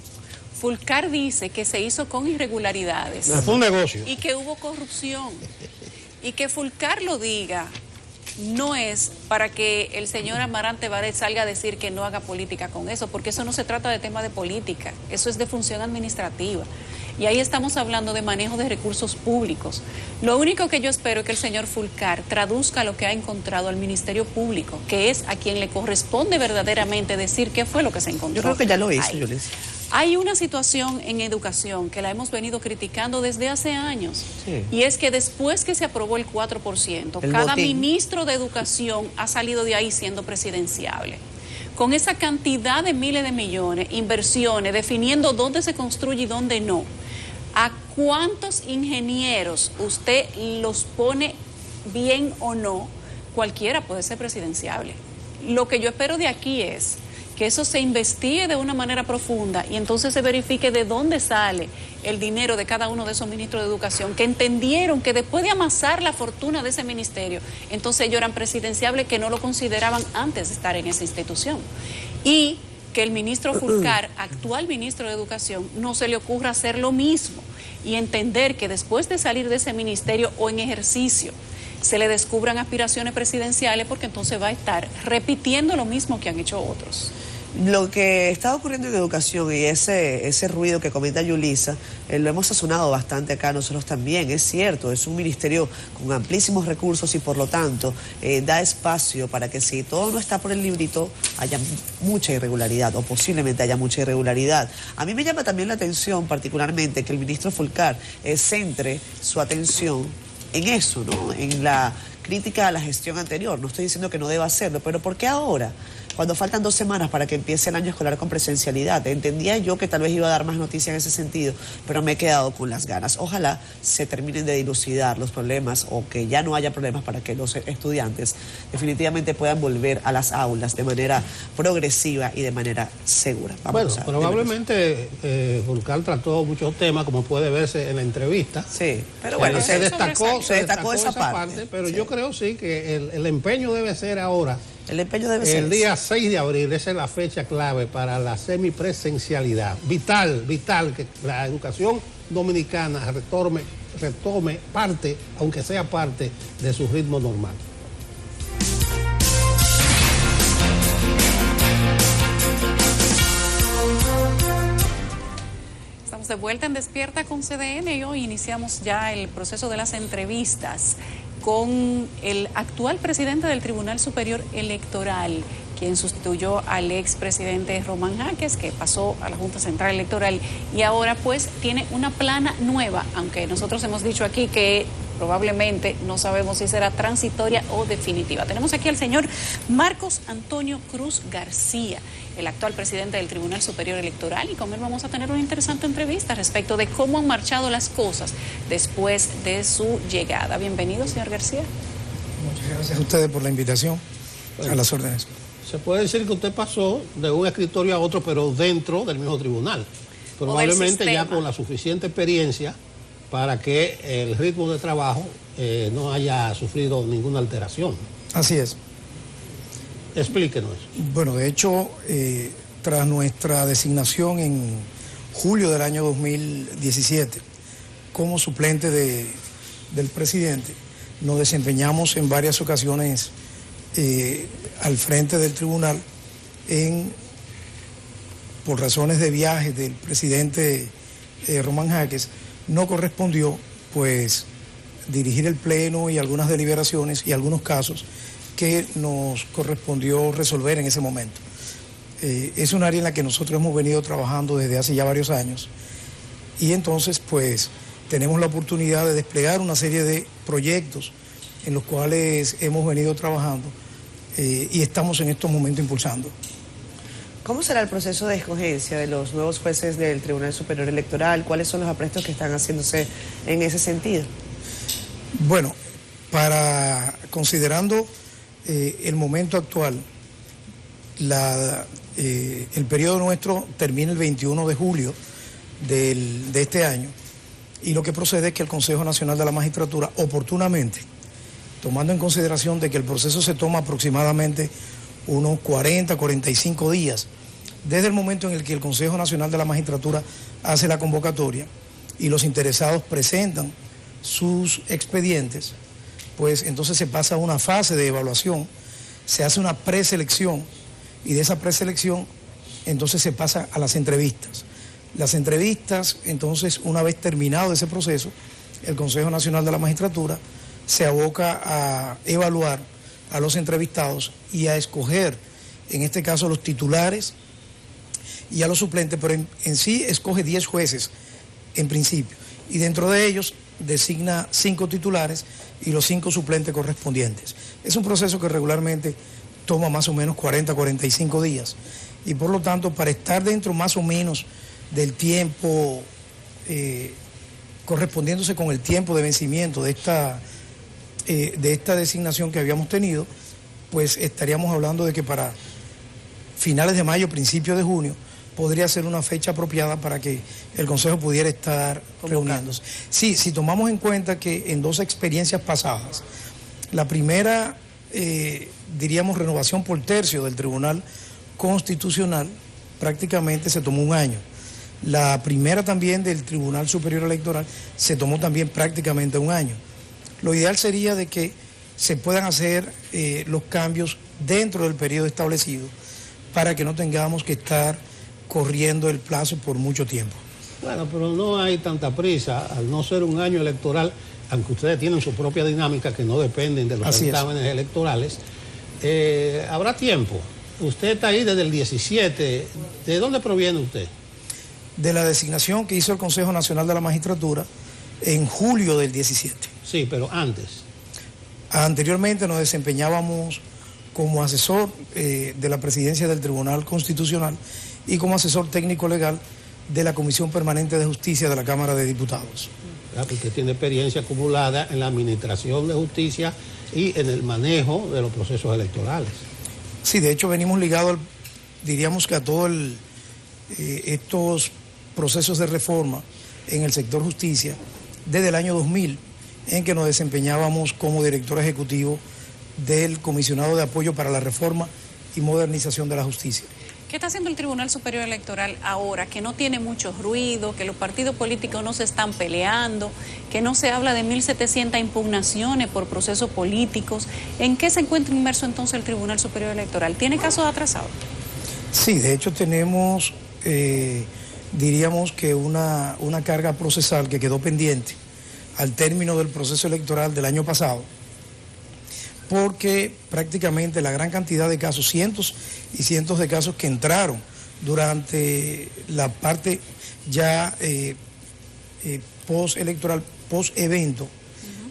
Fulcar dice que se hizo con irregularidades. Fue un negocio. Y que hubo corrupción. Y que Fulcar lo diga no es para que el señor Amarante Baré salga a decir que no haga política con eso, porque eso no se trata de tema de política, eso es de función administrativa. Y ahí estamos hablando de manejo de recursos públicos. Lo único que yo espero es que el señor Fulcar traduzca lo que ha encontrado al Ministerio Público, que es a quien le corresponde verdaderamente decir qué fue lo que se encontró. Yo creo que ya lo hizo, Yulis. Hay una situación en educación que la hemos venido criticando desde hace años, y es que después que se aprobó el 4%, cada ministro de educación ha salido de ahí siendo presidenciable. Con esa cantidad de miles de millones, inversiones, definiendo dónde se construye y dónde no, ¿a cuántos ingenieros usted los pone bien o no? Cualquiera puede ser presidenciable. Lo que yo espero de aquí es que eso se investigue de una manera profunda y entonces se verifique de dónde sale el dinero de cada uno de esos ministros de educación, que entendieron que después de amasar la fortuna de ese ministerio, entonces ellos eran presidenciables, que no lo consideraban antes de estar en esa institución. Y que el ministro Fulcar, actual ministro de Educación, no se le ocurra hacer lo mismo y entender que después de salir de ese ministerio o en ejercicio se le descubran aspiraciones presidenciales, porque entonces va a estar repitiendo lo mismo que han hecho otros. Lo que está ocurriendo en educación y ese ruido que comenta Yulisa, lo hemos sazonado bastante acá nosotros también. Es cierto, es un ministerio con amplísimos recursos y por lo tanto da espacio para que, si todo no está por el librito, haya mucha irregularidad o posiblemente haya mucha irregularidad. A mí me llama también la atención particularmente que el ministro Fulcar centre su atención en eso, ¿no? En la crítica a la gestión anterior. No estoy diciendo que no deba hacerlo, pero ¿por qué ahora? Cuando faltan 2 semanas para que empiece el año escolar con presencialidad. Entendía yo que tal vez iba a dar más noticia en ese sentido, pero me he quedado con las ganas. Ojalá se terminen de dilucidar los problemas o que ya no haya problemas para que los estudiantes definitivamente puedan volver a las aulas de manera progresiva y de manera segura. Bueno, probablemente Fulcar trató muchos temas, como puede verse en la entrevista. Sí, pero bueno, se destacó esa parte, pero sí. Yo creo sí que el empeño debe ser ahora. El empeño debe ser el día 6 de abril, esa es la fecha clave para la semipresencialidad. Vital que la educación dominicana retome parte, aunque sea parte de su ritmo normal. Estamos de vuelta en Despierta con CDN y hoy iniciamos ya el proceso de las entrevistas con el actual presidente del Tribunal Superior Electoral, quien sustituyó al expresidente Román Jáquez, que pasó a la Junta Central Electoral y ahora pues tiene una plana nueva, aunque nosotros hemos dicho aquí que probablemente no sabemos si será transitoria o definitiva. Tenemos aquí al señor Marcos Antonio Cruz García, el actual presidente del Tribunal Superior Electoral, y con él vamos a tener una interesante entrevista respecto de cómo han marchado las cosas después de su llegada. Bienvenido, señor García. Muchas gracias a ustedes por la invitación. A las órdenes. Se puede decir que usted pasó de un escritorio a otro, pero dentro del mismo tribunal. Probablemente ya con la suficiente experiencia para que el ritmo de trabajo no haya sufrido ninguna alteración. Así es. Explíquenos. Bueno, de hecho, tras nuestra designación en julio del año 2017 como suplente del presidente, nos desempeñamos en varias ocasiones al frente del tribunal por razones de viaje del presidente Román Jáquez. No correspondió pues dirigir el pleno y algunas deliberaciones y algunos casos que nos correspondió resolver en ese momento. Es un área en la que nosotros hemos venido trabajando desde hace ya varios años y entonces pues tenemos la oportunidad de desplegar una serie de proyectos en los cuales hemos venido trabajando y estamos en estos momentos impulsando. ¿Cómo será el proceso de escogencia de los nuevos jueces del Tribunal Superior Electoral? ¿Cuáles son los aprestos que están haciéndose en ese sentido? Bueno, considerando el momento actual, el periodo nuestro termina el 21 de julio de este año y lo que procede es que el Consejo Nacional de la Magistratura oportunamente, tomando en consideración de que el proceso se toma aproximadamente unos 40, 45 días, desde el momento en el que el Consejo Nacional de la Magistratura hace la convocatoria y los interesados presentan sus expedientes, pues entonces se pasa a una fase de evaluación, se hace una preselección y de esa preselección entonces se pasa a las entrevistas. Las entrevistas, entonces, una vez terminado ese proceso, el Consejo Nacional de la Magistratura se aboca a evaluar a los entrevistados y a escoger, en este caso, los titulares y a los suplentes, pero en sí escoge 10 jueces en principio. Y dentro de ellos designa 5 titulares y los 5 suplentes correspondientes. Es un proceso que regularmente toma más o menos 40, 45 días. Y por lo tanto, para estar dentro más o menos del tiempo correspondiéndose con el tiempo de vencimiento de esta designación que habíamos tenido, pues estaríamos hablando de que para finales de mayo, principios de junio, podría ser una fecha apropiada para que el Consejo pudiera estar reuniéndose. Sí, si tomamos en cuenta que en 2 experiencias pasadas, la primera, diríamos, renovación por tercio del Tribunal Constitucional, prácticamente se tomó un año. La primera también del Tribunal Superior Electoral se tomó también prácticamente un año. Lo ideal sería de que se puedan hacer los cambios dentro del periodo establecido para que no tengamos que estar corriendo el plazo por mucho tiempo. Bueno, pero no hay tanta prisa, al no ser un año electoral, aunque ustedes tienen su propia dinámica que no dependen de los certámenes electorales, habrá tiempo. Usted está ahí desde el 17, ¿de dónde proviene usted? De la designación que hizo el Consejo Nacional de la Magistratura en julio del 17. Sí, pero antes. Anteriormente nos desempeñábamos como asesor de la presidencia del Tribunal Constitucional y como asesor técnico legal de la Comisión Permanente de Justicia de la Cámara de Diputados. Usted tiene experiencia acumulada en la administración de justicia y en el manejo de los procesos electorales. Sí, de hecho venimos ligados, diríamos que a todos estos procesos de reforma en el sector justicia desde el año 2000, en que nos desempeñábamos como director ejecutivo del Comisionado de Apoyo para la Reforma y Modernización de la Justicia. ¿Qué está haciendo el Tribunal Superior Electoral ahora, que no tiene mucho ruido, que los partidos políticos no se están peleando, que no se habla de 1.700 impugnaciones por procesos políticos? ¿En qué se encuentra inmerso entonces el Tribunal Superior Electoral? ¿Tiene casos atrasados? Sí, de hecho tenemos, diríamos que una carga procesal que quedó pendiente al término del proceso electoral del año pasado, porque prácticamente la gran cantidad de casos, cientos y cientos de casos que entraron durante la parte ya post-electoral, post-evento,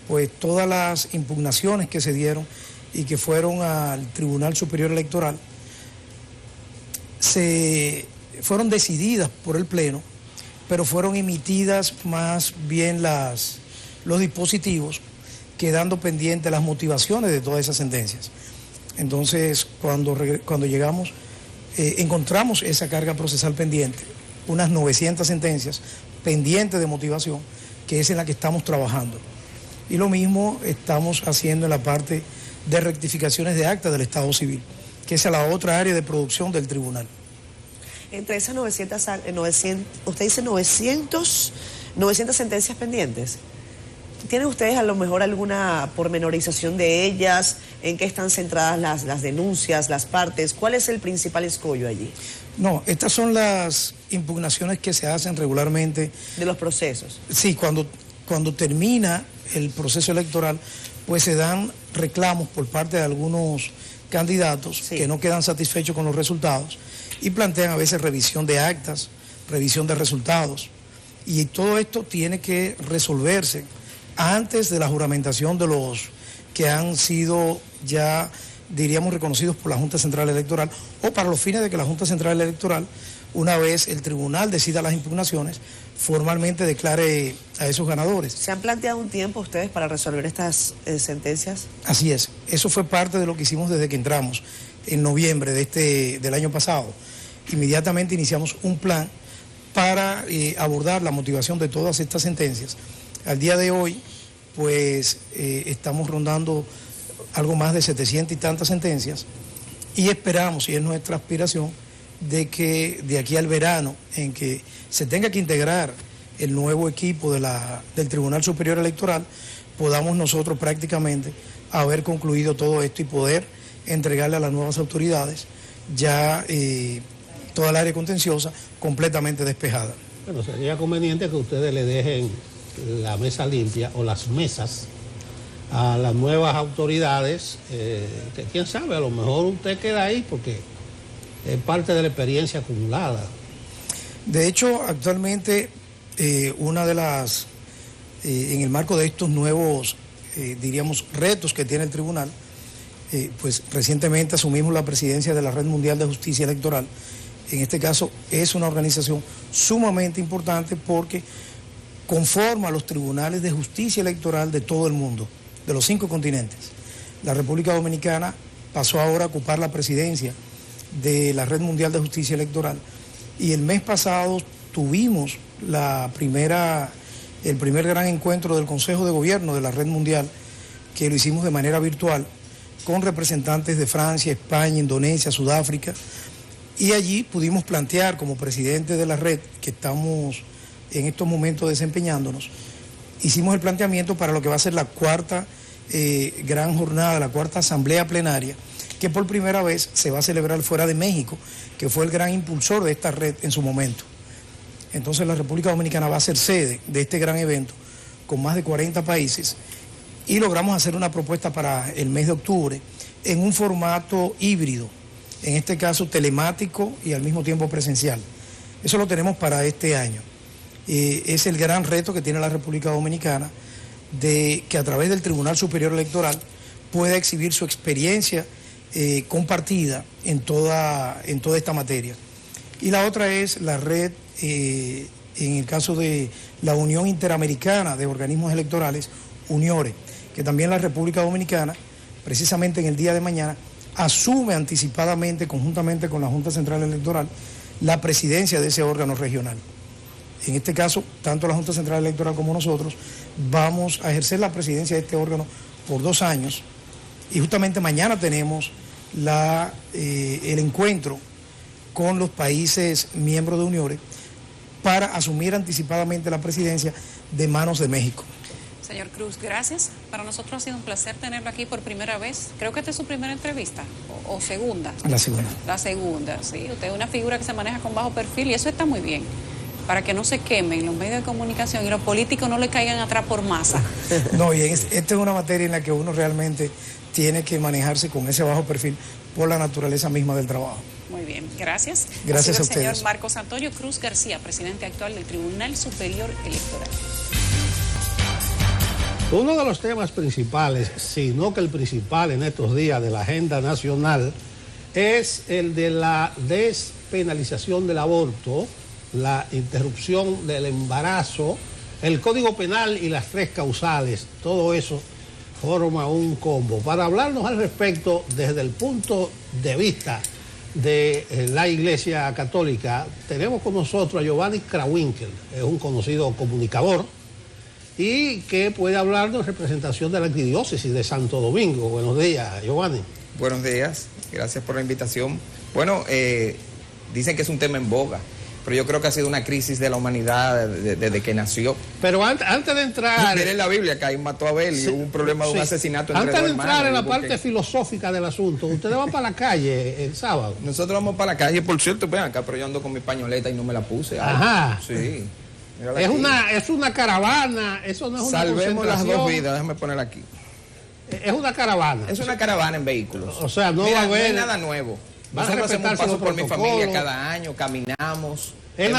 pues todas las impugnaciones que se dieron y que fueron al Tribunal Superior Electoral fueron decididas por el Pleno, pero fueron emitidas más bien los dispositivos, quedando pendientes las motivaciones de todas esas sentencias. Entonces, cuando llegamos, encontramos esa carga procesal pendiente, unas 900 sentencias pendientes de motivación, que es en la que estamos trabajando. Y lo mismo estamos haciendo en la parte de rectificaciones de acta del Estado Civil, que es la otra área de producción del tribunal. Entre esas 900, usted dice 900 sentencias pendientes. ¿Tienen ustedes a lo mejor alguna pormenorización de ellas? ¿En qué están centradas las denuncias, las partes? ¿Cuál es el principal escollo allí? No, estas son las impugnaciones que se hacen regularmente. ¿De los procesos? Sí, cuando termina el proceso electoral, pues se dan reclamos por parte de algunos candidatos que no quedan satisfechos con los resultados y plantean a veces revisión de actas, revisión de resultados. Y todo esto tiene que resolverse antes de la juramentación de los que han sido ya, diríamos, reconocidos por la Junta Central Electoral, o para los fines de que la Junta Central Electoral, una vez el tribunal decida las impugnaciones, formalmente declare a esos ganadores. ¿Se han planteado un tiempo ustedes para resolver estas sentencias? Así es, eso fue parte de lo que hicimos desde que entramos en noviembre del año pasado. Inmediatamente iniciamos un plan para abordar la motivación de todas estas sentencias. Al día de hoy, pues estamos rondando algo más de 700 y tantas sentencias y esperamos, y es nuestra aspiración, de que de aquí al verano, en que se tenga que integrar el nuevo equipo del Tribunal Superior Electoral, podamos nosotros prácticamente haber concluido todo esto y poder entregarle a las nuevas autoridades ya toda el área contenciosa completamente despejada. Bueno, sería conveniente que ustedes le dejen la mesa limpia o las mesas a las nuevas autoridades, que quién sabe, a lo mejor usted queda ahí porque es parte de la experiencia acumulada. De hecho, actualmente una de las, en el marco de estos nuevos, diríamos, retos que tiene el tribunal, pues recientemente asumimos la presidencia de la Red Mundial de Justicia Electoral. En este caso es una organización sumamente importante porque conforma a los tribunales de justicia electoral de todo el mundo, de los 5 continentes. La República Dominicana pasó ahora a ocupar la presidencia de la Red Mundial de Justicia Electoral y el mes pasado tuvimos el primer gran encuentro del Consejo de Gobierno de la Red Mundial, que lo hicimos de manera virtual con representantes de Francia, España, Indonesia, Sudáfrica, y allí pudimos plantear como presidente de la red, que estamos en estos momentos desempeñándonos, hicimos el planteamiento para lo que va a ser la cuarta gran jornada, la cuarta asamblea plenaria, que por primera vez se va a celebrar fuera de México, que fue el gran impulsor de esta red en su momento. Entonces la República Dominicana va a ser sede de este gran evento con más de 40 países y logramos hacer una propuesta para el mes de octubre en un formato híbrido, en este caso telemático y al mismo tiempo presencial. Eso lo tenemos para este año. Es el gran reto que tiene la República Dominicana de que a través del Tribunal Superior Electoral pueda exhibir su experiencia compartida en toda esta materia. Y la otra es la red, en el caso de la Unión Interamericana de Organismos Electorales, UNIORE, que también la República Dominicana, precisamente en el día de mañana, asume anticipadamente, conjuntamente con la Junta Central Electoral, la presidencia de ese órgano regional. En este caso, tanto la Junta Central Electoral como nosotros vamos a ejercer la presidencia de este órgano por 2 años, y justamente mañana tenemos el encuentro con los países miembros de UNIORE para asumir anticipadamente la presidencia de manos de México. Señor Cruz, gracias. Para nosotros ha sido un placer tenerlo aquí por primera vez. Creo que esta es su primera entrevista, o segunda. La segunda. La segunda, sí. Usted es una figura que se maneja con bajo perfil y eso está muy bien, para que no se quemen los medios de comunicación y los políticos no le caigan atrás por masa. No, y esta es una materia en la que uno realmente tiene que manejarse con ese bajo perfil por la naturaleza misma del trabajo. Muy bien, gracias. Gracias a ustedes. Señor Marcos Antonio Cruz García, presidente actual del Tribunal Superior Electoral. Uno de los temas principales, si no que el principal en estos días de la agenda nacional, es el de la despenalización del aborto, la interrupción del embarazo, el Código Penal y las 3 causales. Todo eso forma un combo. Para hablarnos al respecto desde el punto de vista de la Iglesia Católica, tenemos con nosotros a Giovanni Krawinkel, es un conocido comunicador y que puede hablarnos en representación de la Arquidiócesis de Santo Domingo. Buenos días, Giovanni. Buenos días, gracias por la invitación. Bueno, dicen que es un tema en boga, pero yo creo que ha sido una crisis de la humanidad desde que nació. Pero antes de entrar... Miren la Biblia, Caín mató a Abel y hubo un problema de un asesinato entre 2 hermanos. Antes de entrar en la parte filosófica del asunto, ustedes van para la calle el sábado. Nosotros vamos para la calle, por cierto, vean acá, pero yo ando con mi pañoleta y no me la puse. Ajá. Sí. Es una caravana, eso no es una Salvemos las 2 vidas, déjame ponerla aquí. Es una caravana. Es una caravana en vehículos. O sea, no va a haber... No hay nada nuevo. Nosotros hacemos un paso por mi familia cada año, caminamos. Es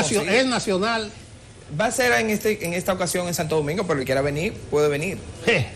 nacional. Va a ser en esta ocasión en Santo Domingo, pero el que quiera venir, puede venir.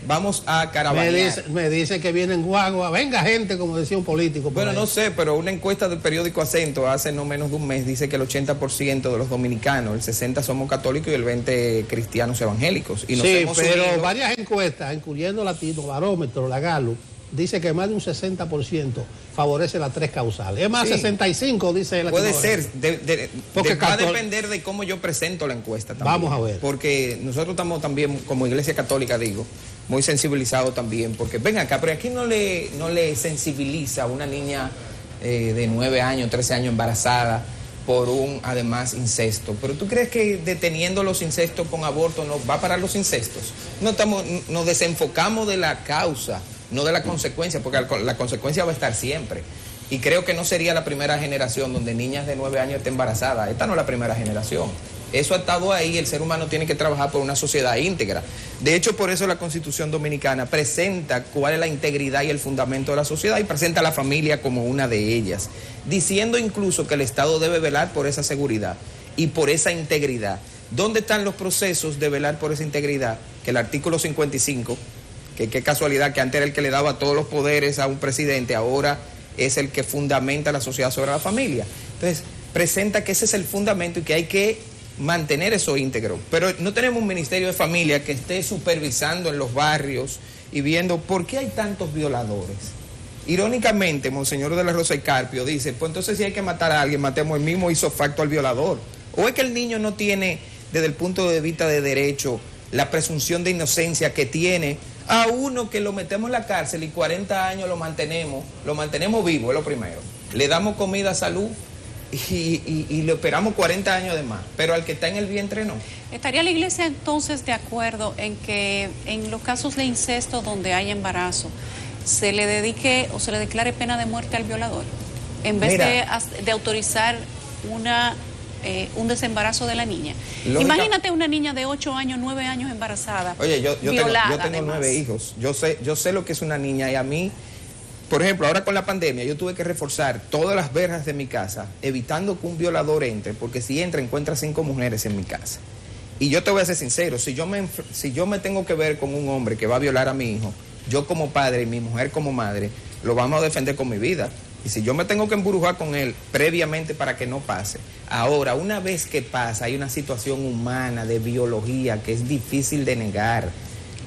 Vamos a caravanear. Me dice que vienen guagua. Venga gente, como decía un político. Bueno, no sé, pero una encuesta del periódico Acento hace no menos de un mes dice que el 80% de los dominicanos, el 60% somos católicos y el 20% cristianos evangélicos. Y sí, pero varias encuestas, incluyendo Latino Barómetro, la Gallup, dice que más de un 60% favorece las 3 causales. Es más, sí. 65 dice la. Puede ser, va a depender de cómo yo presento la encuesta también. Vamos a ver. Porque nosotros estamos también, como Iglesia Católica, digo, muy sensibilizados también, porque ven acá, pero aquí no le sensibiliza a una niña de 9 años, 13 años embarazada por además, incesto. Pero ¿tú crees que deteniendo los incestos con aborto nos va a parar los incestos? Nos desenfocamos de la causa, no de la consecuencia, porque la consecuencia va a estar siempre. Y creo que no sería la primera generación donde niñas de 9 años estén embarazadas. Esta no es la primera generación. Eso ha estado ahí, el ser humano tiene que trabajar por una sociedad íntegra. De hecho, por eso la Constitución Dominicana presenta cuál es la integridad y el fundamento de la sociedad y presenta a la familia como una de ellas, diciendo incluso que el Estado debe velar por esa seguridad y por esa integridad. ¿Dónde están los procesos de velar por esa integridad? Que el artículo 55... que qué casualidad que antes era el que le daba todos los poderes a un presidente, ahora es el que fundamenta la sociedad sobre la familia. Entonces, presenta que ese es el fundamento y que hay que mantener eso íntegro. Pero no tenemos un Ministerio de Familia que esté supervisando en los barrios y viendo por qué hay tantos violadores. Irónicamente, Monseñor de la Rosa y Carpio dice, pues entonces si hay que matar a alguien, matemos el mismo hizo facto al violador. ¿O es que el niño no tiene, desde el punto de vista de derecho, la presunción de inocencia que tiene a uno que lo metemos en la cárcel y 40 años lo mantenemos vivo, es lo primero? Le damos comida, salud y le esperamos 40 años de más, pero al que está en el vientre no. ¿Estaría la Iglesia entonces de acuerdo en que en los casos de incesto donde hay embarazo se le dedique o se le declare pena de muerte al violador en vez de autorizar un desembarazo de la niña? Imagínate una niña de 8 años, 9 años embarazada. Oye, yo violada, tengo 9 hijos. Yo sé lo que es una niña y a mí, por ejemplo, ahora con la pandemia, yo tuve que reforzar todas las verjas de mi casa, evitando que un violador entre, porque si entra, encuentra 5 mujeres en mi casa. Y yo te voy a ser sincero, si yo me tengo que ver con un hombre que va a violar a mi hijo, yo como padre y mi mujer como madre, lo vamos a defender con mi vida. Y si yo me tengo que embrujar con él previamente para que no pase. Ahora, una vez que pasa, hay una situación humana de biología que es difícil de negar.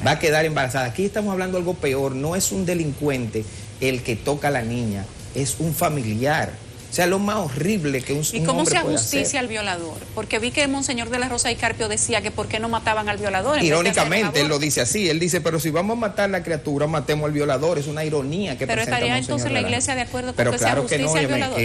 Va a quedar embarazada. Aquí estamos hablando de algo peor. No es un delincuente el que toca a la niña, es un familiar. O sea, lo más horrible que un hombre puede hacer. ¿Y cómo se ajusticia al violador? Porque vi que Monseñor de la Rosa y Carpio decía que por qué no mataban al violador. Irónicamente, él lo dice así. Él dice, pero si vamos a matar a la criatura, matemos al violador. Es una ironía que pero estaría entonces la iglesia de acuerdo con que se ajusticia al violador.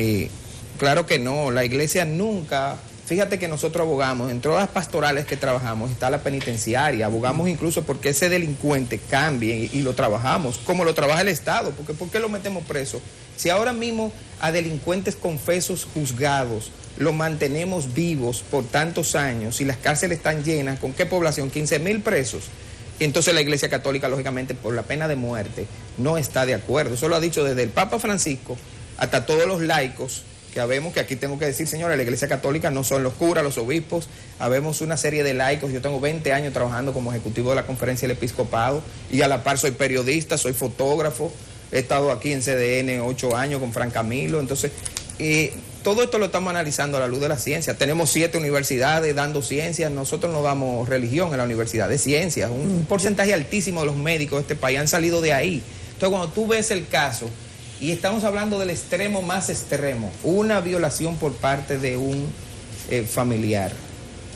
Claro que no. La iglesia nunca... Fíjate que nosotros abogamos, en todas las pastorales que trabajamos está la penitenciaria, abogamos incluso porque ese delincuente cambie y lo trabajamos, como lo trabaja el Estado, porque ¿por qué lo metemos preso? Si ahora mismo a delincuentes confesos juzgados lo mantenemos vivos por tantos años y las cárceles están llenas, ¿con qué población? 15,000 presos. Entonces la Iglesia Católica, lógicamente, por la pena de muerte, no está de acuerdo. Eso lo ha dicho desde el Papa Francisco hasta todos los laicos, que habemos, que aquí tengo que decir, señora, la Iglesia Católica no son los curas, los obispos, habemos una serie de laicos. Yo tengo 20 años trabajando como ejecutivo de la Conferencia del Episcopado y a la par soy periodista, soy fotógrafo, he estado aquí en CDN 8 años con Fran Camilo. Entonces, todo esto lo estamos analizando a la luz de la ciencia. Tenemos 7 universidades dando ciencias, nosotros no damos religión en la universidad, de ciencias. Un porcentaje altísimo de los médicos de este país han salido de ahí. Entonces, cuando tú ves el caso, y estamos hablando del extremo más extremo, una violación por parte de un familiar.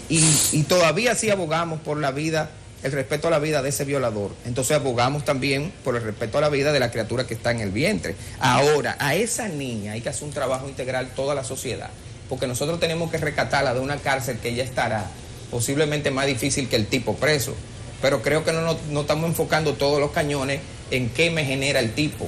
Y todavía sí abogamos por la vida, el respeto a la vida de ese violador. Entonces abogamos también por el respeto a la vida de la criatura que está en el vientre. Ahora, a esa niña hay que hacer un trabajo integral toda la sociedad, porque nosotros tenemos que rescatarla de una cárcel que ya estará posiblemente más difícil que el tipo preso. Pero creo que no estamos enfocando todos los cañones en qué me genera el tipo.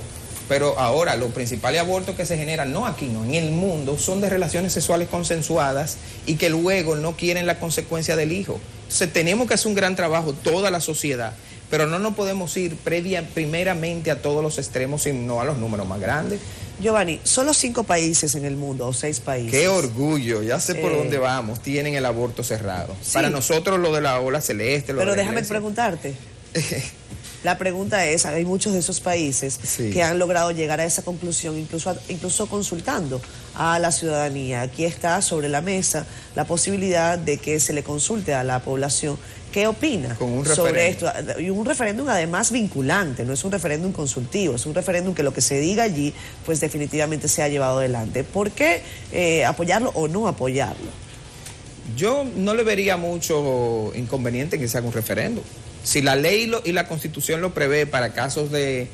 Pero ahora los principales abortos que se generan, no aquí, no, en el mundo, son de relaciones sexuales consensuadas y que luego no quieren la consecuencia del hijo. Entonces tenemos que hacer un gran trabajo, toda la sociedad, pero no nos podemos ir primeramente a todos los extremos, sino a los números más grandes. Giovanni, solo 5 países en el mundo, o 6 países. Qué orgullo, ya sé por dónde vamos, tienen el aborto cerrado. Sí. Para nosotros lo de la ola celeste, pero déjame preguntarte. La pregunta es, hay muchos de esos países que han logrado llegar a esa conclusión, incluso consultando a la ciudadanía. Aquí está sobre la mesa la posibilidad de que se le consulte a la población qué opina sobre esto. Y un referéndum además vinculante, no es un referéndum consultivo, es un referéndum que lo que se diga allí, pues definitivamente se ha llevado adelante. ¿Por qué apoyarlo o no apoyarlo? Yo no le vería mucho inconveniente en que se haga un referéndum. Si la ley y la Constitución lo prevé para casos de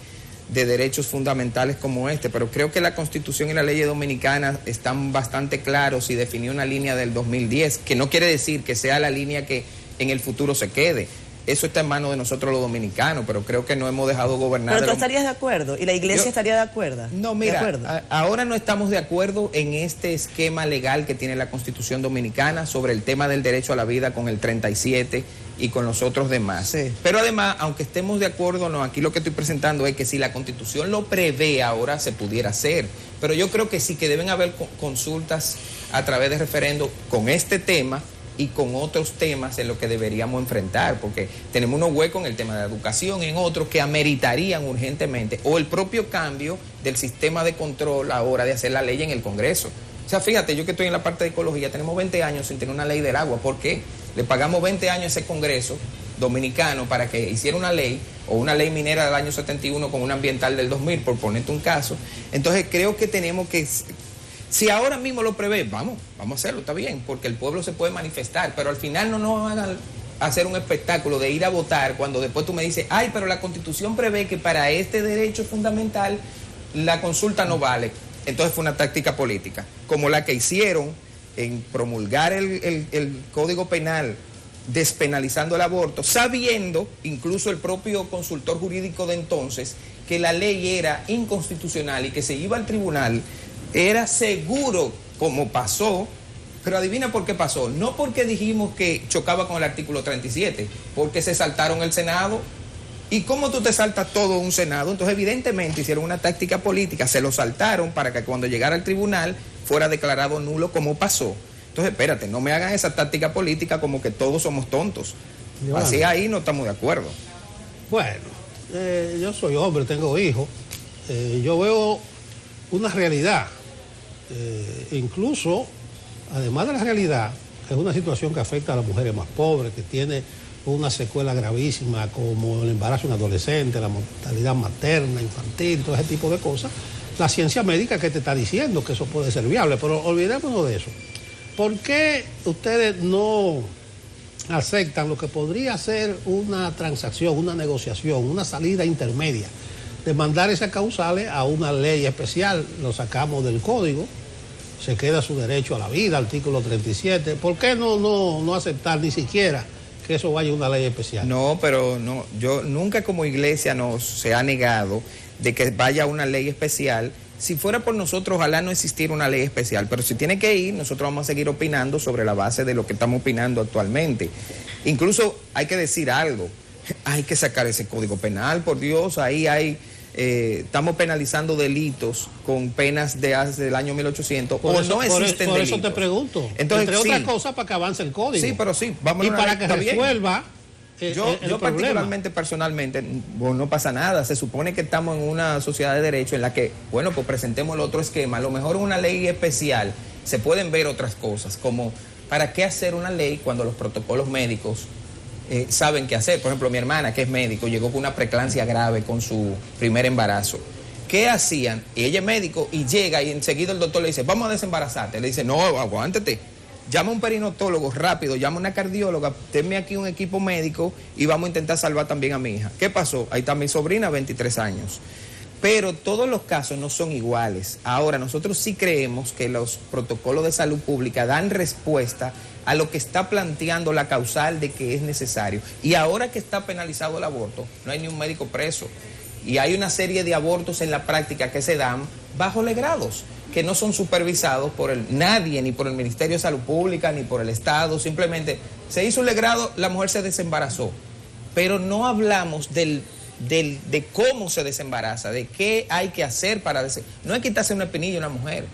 derechos fundamentales como este, pero creo que la Constitución y la ley dominicana están bastante claros y definió una línea del 2010, que no quiere decir que sea la línea que en el futuro se quede. Eso está en manos de nosotros los dominicanos, pero creo que no hemos dejado gobernar. ¿Pero tú estarías de acuerdo? ¿Y la iglesia estaría de acuerdo? No, mira, ahora no estamos de acuerdo en este esquema legal que tiene la Constitución dominicana sobre el tema del derecho a la vida con el 37 y con los otros demás. Sí. Pero además, aunque estemos de acuerdo o no, aquí lo que estoy presentando es que si la Constitución lo prevé ahora se pudiera hacer. Pero yo creo que sí que deben haber consultas a través de referendo con este tema y con otros temas en los que deberíamos enfrentar, porque tenemos unos huecos en el tema de la educación, en otros que ameritarían urgentemente, o el propio cambio del sistema de control ahora de hacer la ley en el Congreso. O sea, fíjate, yo que estoy en la parte de ecología, tenemos 20 años sin tener una ley del agua. ¿Por qué? Le pagamos 20 años a ese Congreso dominicano para que hiciera una ley, o una ley minera del año 71 con una ambiental del 2000, por ponerte un caso. Entonces creo que tenemos que... Si ahora mismo lo prevé, vamos a hacerlo, está bien, porque el pueblo se puede manifestar, pero al final no nos van a hacer un espectáculo de ir a votar cuando después tú me dices, ay, pero la Constitución prevé que para este derecho fundamental la consulta no vale. Entonces fue una táctica política, como la que hicieron en promulgar el Código Penal despenalizando el aborto, sabiendo, incluso el propio consultor jurídico de entonces, que la ley era inconstitucional y que se iba al tribunal. Era seguro, como pasó, pero adivina por qué pasó. No porque dijimos que chocaba con el artículo 37, porque se saltaron el Senado. ¿Y cómo tú te saltas todo un Senado? Entonces evidentemente hicieron una táctica política, se lo saltaron para que cuando llegara al tribunal fuera declarado nulo, como pasó. Entonces espérate, no me hagan esa táctica política como que todos somos tontos. Así ahí no estamos de acuerdo. Bueno, yo soy hombre, tengo hijos, yo veo una realidad, incluso, además de la realidad, es una situación que afecta a las mujeres más pobres, que tiene una secuela gravísima como el embarazo en adolescente, la mortalidad materna, infantil, todo ese tipo de cosas. La ciencia médica que te está diciendo que eso puede ser viable, pero olvidémonos de eso. ¿Por qué ustedes no aceptan lo que podría ser una transacción, una negociación, una salida intermedia, de mandar esas causales a una ley especial? Lo sacamos del código, se queda su derecho a la vida, artículo 37. ¿Por qué no aceptar ni siquiera que eso vaya a una ley especial? No, pero no, yo nunca como iglesia se ha negado de que vaya una ley especial. Si fuera por nosotros, ojalá no existiera una ley especial, pero si tiene que ir, nosotros vamos a seguir opinando sobre la base de lo que estamos opinando actualmente. Incluso hay que decir algo, hay que sacar ese código penal, por Dios, ahí estamos penalizando delitos con penas de hace el año 1800, por o eso, no existen por delitos. eso te pregunto, entonces, entre otras cosas, para que avance el código. Sí, pero sí, vamos y para que resuelva yo particularmente, personalmente, bueno, no pasa nada. Se supone que estamos en una sociedad de derecho en la que, bueno, pues presentemos el otro esquema. A lo mejor en una ley especial se pueden ver otras cosas, como ¿para qué hacer una ley cuando los protocolos médicos saben qué hacer? Por ejemplo, mi hermana, que es médico, llegó con una preeclampsia grave con su primer embarazo. ¿Qué hacían? Y ella es médico y llega y enseguida el doctor le dice, vamos a desembarazarte. Le dice, no, aguántate. Llama a un perinatólogo rápido, llama a una cardióloga, tenme aquí un equipo médico y vamos a intentar salvar también a mi hija. ¿Qué pasó? Ahí está mi sobrina, 23 años. Pero todos los casos no son iguales. Ahora, nosotros sí creemos que los protocolos de salud pública dan respuesta a lo que está planteando la causal de que es necesario. Y ahora que está penalizado el aborto, no hay ni un médico preso. Y hay una serie de abortos en la práctica que se dan bajo legrados, que no son supervisados por nadie, ni por el Ministerio de Salud Pública, ni por el Estado. Simplemente se hizo un legrado, la mujer se desembarazó. Pero no hablamos de cómo se desembaraza, de qué hay que hacer para no es quitarse una espinilla a una mujer.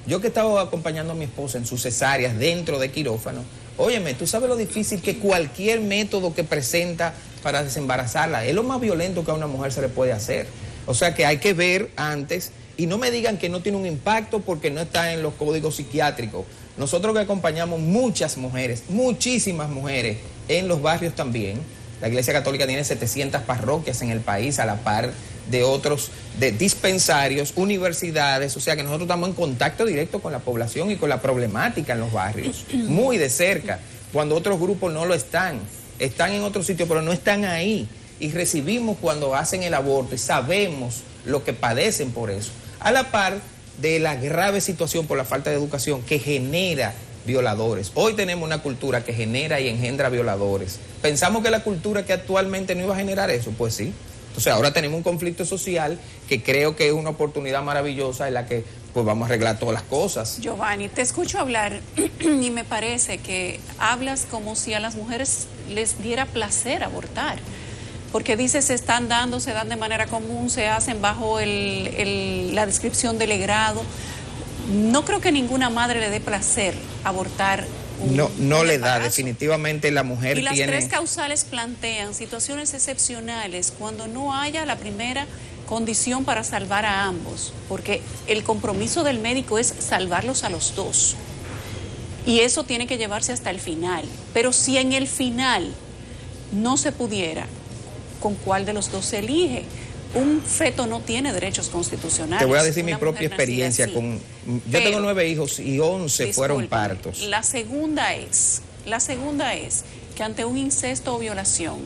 Yo que estaba acompañando a mi esposa en sus cesáreas dentro de quirófano, óyeme, tú sabes lo difícil que cualquier método que presenta para desembarazarla es lo más violento que a una mujer se le puede hacer. O sea que hay que ver antes, y no me digan que no tiene un impacto porque no está en los códigos psiquiátricos. Nosotros que acompañamos muchas mujeres, muchísimas mujeres en los barrios también. La Iglesia Católica tiene 700 parroquias en el país, a la par de otros, de dispensarios, universidades. O sea que nosotros estamos en contacto directo con la población y con la problemática en los barrios, muy de cerca, cuando otros grupos no lo están en otros sitios, pero no están ahí. Y recibimos cuando hacen el aborto y sabemos lo que padecen por eso. A la par de la grave situación por la falta de educación que genera violadores. Hoy tenemos una cultura que genera y engendra violadores. Pensamos que la cultura que actualmente no iba a generar eso, pues sí. Entonces ahora tenemos un conflicto social que creo que es una oportunidad maravillosa en la que pues vamos a arreglar todas las cosas. Giovanni, te escucho hablar y me parece que hablas como si a las mujeres les diera placer abortar. Porque dices se dan de manera común, se hacen bajo la descripción del legrado. No creo que ninguna madre le dé placer abortar no le da, definitivamente la mujer tiene... Y las tres causales plantean situaciones excepcionales cuando no haya la primera condición para salvar a ambos, porque el compromiso del médico es salvarlos a los dos. Y eso tiene que llevarse hasta el final. Pero si en el final no se pudiera, ¿con cuál de los dos se elige? Un feto no tiene derechos constitucionales. Te voy a decir mi propia experiencia. Yo tengo 9 hijos y 11 fueron partos. La segunda es que ante un incesto o violación,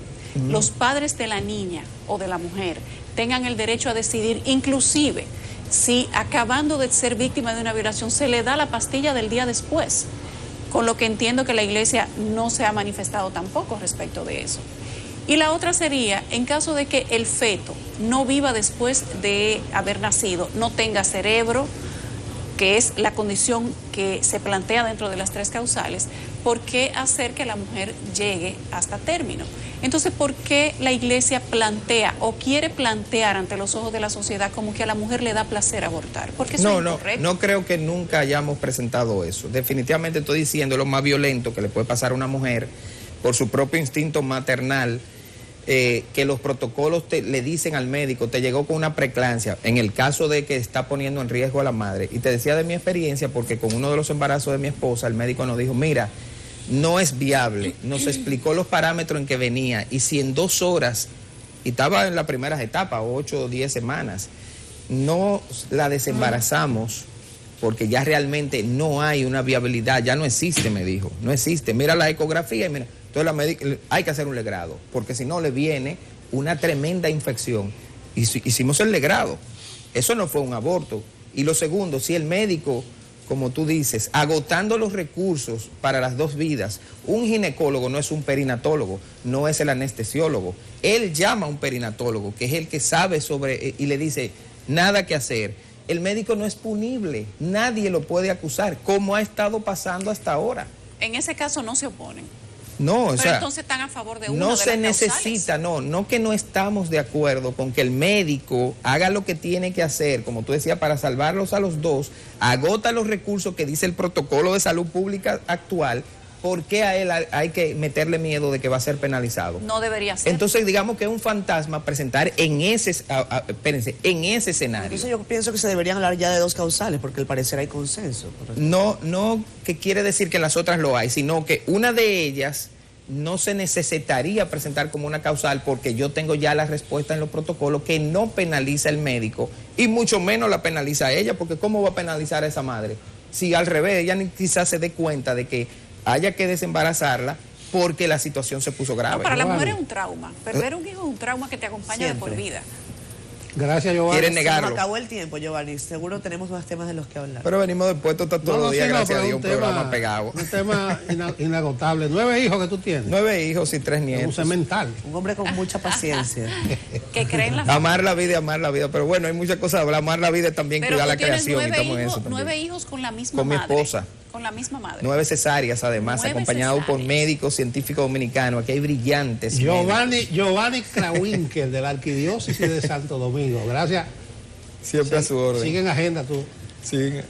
los padres de la niña o de la mujer tengan el derecho a decidir, inclusive si acabando de ser víctima de una violación se le da la pastilla del día después, con lo que entiendo que la Iglesia no se ha manifestado tampoco respecto de eso. Y la otra sería, en caso de que el feto no viva después de haber nacido, no tenga cerebro, que es la condición que se plantea dentro de las tres causales, ¿por qué hacer que la mujer llegue hasta término? Entonces, ¿por qué la Iglesia plantea o quiere plantear ante los ojos de la sociedad como que a la mujer le da placer abortar? Porque eso es incorrecto. No creo que nunca hayamos presentado eso. Definitivamente estoy diciendo lo más violento que le puede pasar a una mujer por su propio instinto maternal. que los protocolos le dicen al médico, te llegó con una preeclampsia, en el caso de que está poniendo en riesgo a la madre. Y te decía de mi experiencia, porque con uno de los embarazos de mi esposa, el médico nos dijo, mira, no es viable, nos explicó los parámetros en que venía, y si en 2 horas, y estaba en las primeras etapas, 8 o 10 semanas, no la desembarazamos, porque ya realmente no hay una viabilidad, ya no existe, me dijo, no existe, mira la ecografía y mira. Entonces hay que hacer un legrado, porque si no le viene una tremenda infección. Hicimos el legrado. Eso no fue un aborto. Y lo segundo, si el médico, como tú dices, agotando los recursos para las 2 vidas, un ginecólogo no es un perinatólogo, no es el anestesiólogo. Él llama a un perinatólogo, que es el que sabe sobre, y le dice, nada que hacer. El médico no es punible, nadie lo puede acusar, como ha estado pasando hasta ahora. En ese caso no se oponen. No, pero entonces están a favor de una no de se las necesita, no que no estamos de acuerdo con que el médico haga lo que tiene que hacer, como tú decías, para salvarlos a los 2, agota los recursos que dice el protocolo de salud pública actual. ¿Por qué a él hay que meterle miedo de que va a ser penalizado? No debería ser. Entonces, digamos que es un fantasma presentar en ese escenario. Entonces yo pienso que se deberían hablar ya de 2 causales, porque al parecer hay consenso. No que quiere decir que las otras lo hay, sino que una de ellas no se necesitaría presentar como una causal, porque yo tengo ya la respuesta en los protocolos que no penaliza al médico, y mucho menos la penaliza a ella, porque ¿cómo va a penalizar a esa madre? Si al revés, ella ni quizás se dé cuenta de que haya que desembarazarla porque la situación se puso grave. No, para la mujer es un trauma. Perder un hijo es un trauma que te acompaña de por vida. Gracias, Giovanni. Quieren negarlo. Se nos acabó el tiempo, Giovanni. Seguro tenemos más temas de los que hablar. Pero venimos después, todos los días, gracias a Dios, un programa pegado. Un tema inagotable. 9 hijos que tú tienes. 9 hijos y 3 nietos. Un semental. Un hombre con mucha paciencia. Que cree en la amar la vida, amar la vida. Pero bueno, hay muchas cosas. Amar la vida es también cuidar la creación. Y estamos en eso también. 9 hijos con la misma madre. Con mi esposa. Con la misma madre. 9 cesáreas, además, acompañado por médicos científicos dominicanos. Aquí hay brillantes. Giovanni Krawinkel, de la Arquidiócesis de Santo Domingo. Gracias. Siempre a su orden. Sigue en agenda tú. Sigue.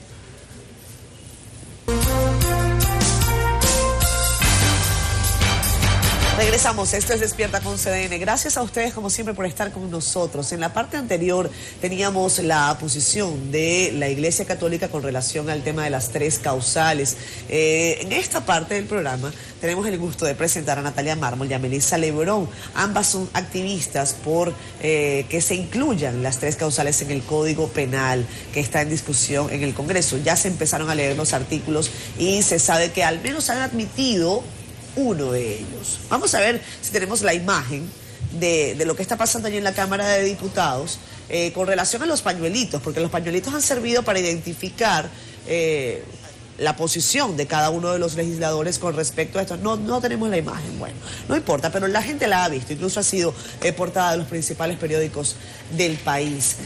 Regresamos, esto es Despierta con CDN. Gracias a ustedes, como siempre, por estar con nosotros. En la parte anterior teníamos la posición de la Iglesia Católica con relación al tema de las 3 causales. En esta parte del programa tenemos el gusto de presentar a Natalia Mármol y a Melissa Lebrón. Ambas son activistas por que se incluyan las 3 causales en el Código Penal que está en discusión en el Congreso. Ya se empezaron a leer los artículos y se sabe que al menos han admitido uno de ellos. Vamos a ver si tenemos la imagen de lo que está pasando allí en la Cámara de Diputados con relación a los pañuelitos, porque los pañuelitos han servido para identificar la posición de cada uno de los legisladores con respecto a esto. No tenemos la imagen, bueno, no importa, pero la gente la ha visto, incluso ha sido portada de los principales periódicos del país.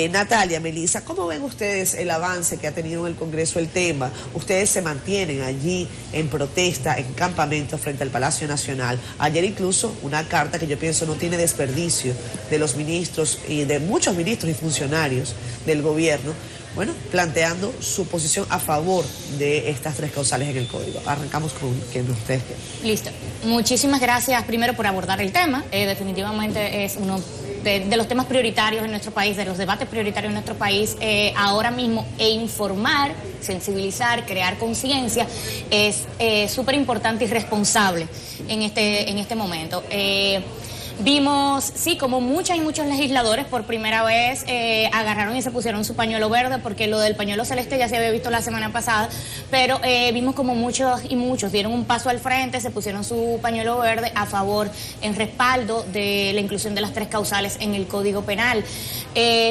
Natalia, Melissa, ¿cómo ven ustedes el avance que ha tenido en el Congreso el tema? Ustedes se mantienen allí en protesta, en campamento frente al Palacio Nacional. Ayer incluso una carta que yo pienso no tiene desperdicio de los ministros y de muchos ministros y funcionarios del gobierno, bueno, planteando su posición a favor de estas 3 causales en el Código. Arrancamos con quien ustedes quieran. Listo. Muchísimas gracias primero por abordar el tema. Definitivamente es uno de los temas prioritarios en nuestro país, de los debates prioritarios en nuestro país ahora mismo, e informar, sensibilizar, crear conciencia es súper importante y responsable en este momento. Vimos, sí, como muchas y muchos legisladores por primera vez agarraron y se pusieron su pañuelo verde, porque lo del pañuelo celeste ya se había visto la semana pasada, pero vimos como muchos y muchos dieron un paso al frente, se pusieron su pañuelo verde a favor, en respaldo de la inclusión de las 3 causales en el Código Penal.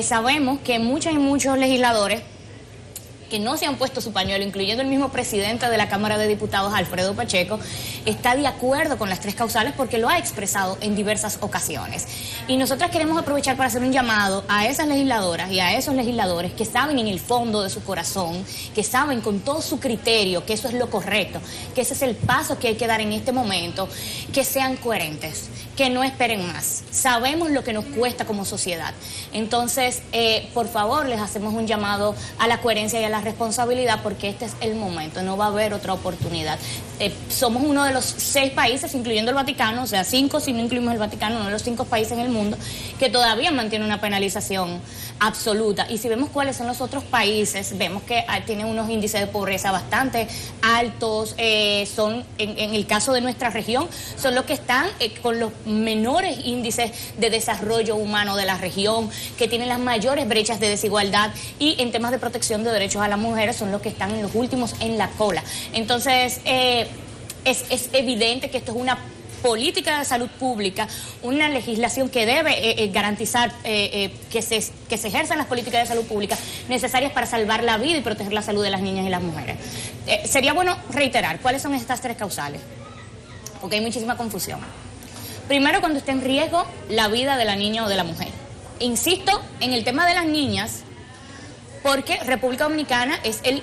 Sabemos que muchas y muchos legisladores que no se han puesto su pañuelo, incluyendo el mismo presidente de la Cámara de Diputados, Alfredo Pacheco, está de acuerdo con las 3 causales porque lo ha expresado en diversas ocasiones. Y nosotras queremos aprovechar para hacer un llamado a esas legisladoras y a esos legisladores que saben en el fondo de su corazón, que saben con todo su criterio que eso es lo correcto, que ese es el paso que hay que dar en este momento, que sean coherentes, que no esperen más. Sabemos lo que nos cuesta como sociedad. Entonces, por favor, les hacemos un llamado a la coherencia y a la responsabilidad, porque este es el momento, no va a haber otra oportunidad. somos uno de los 6 países, incluyendo el Vaticano, o sea, 5 si no incluimos el Vaticano, uno de los 5 países en el mundo que todavía mantiene una penalización absoluta. Y si vemos cuáles son los otros países, vemos que tienen unos índices de pobreza bastante altos, son, en el caso de nuestra región, son los que están con los menores índices de desarrollo humano de la región, que tienen las mayores brechas de desigualdad, y en temas de protección de derechos a las mujeres son los que están en los últimos en la cola. Entonces, es evidente que esto es una política de salud pública, una legislación que debe garantizar que se ejerzan las políticas de salud pública necesarias para salvar la vida y proteger la salud de las niñas y las mujeres. Sería bueno reiterar cuáles son estas 3 causales, porque hay muchísima confusión. Primero, cuando esté en riesgo la vida de la niña o de la mujer. Insisto en el tema de las niñas, porque República Dominicana es el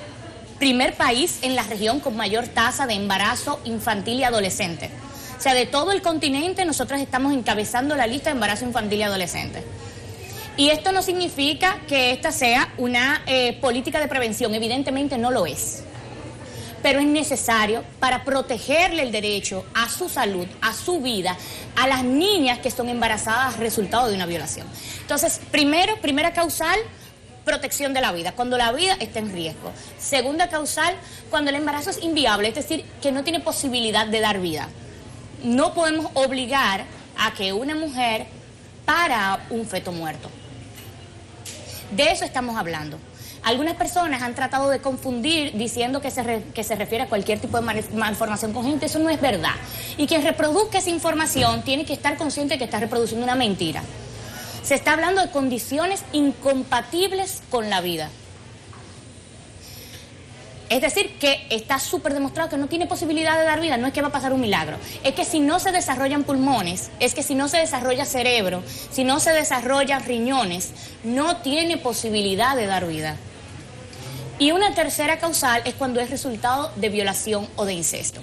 primer país en la región con mayor tasa de embarazo infantil y adolescente. O sea, de todo el continente nosotros estamos encabezando la lista de embarazo infantil y adolescente. Y esto no significa que esta sea una política de prevención, evidentemente no lo es. Pero es necesario para protegerle el derecho a su salud, a su vida, a las niñas que son embarazadas resultado de una violación. Entonces, primera causal, protección de la vida, cuando la vida está en riesgo. Segunda causal, cuando el embarazo es inviable, es decir, que no tiene posibilidad de dar vida. No podemos obligar a que una mujer para un feto muerto. De eso estamos hablando. Algunas personas han tratado de confundir diciendo que se refiere a cualquier tipo de malformación congénita. Eso no es verdad. Y quien reproduzca esa información tiene que estar consciente de que está reproduciendo una mentira. Se está hablando de condiciones incompatibles con la vida. Es decir, que está súper demostrado que no tiene posibilidad de dar vida. No es que va a pasar un milagro. Es que si no se desarrollan pulmones, es que si no se desarrolla cerebro, si no se desarrollan riñones, no tiene posibilidad de dar vida. Y una tercera causal es cuando es resultado de violación o de incesto.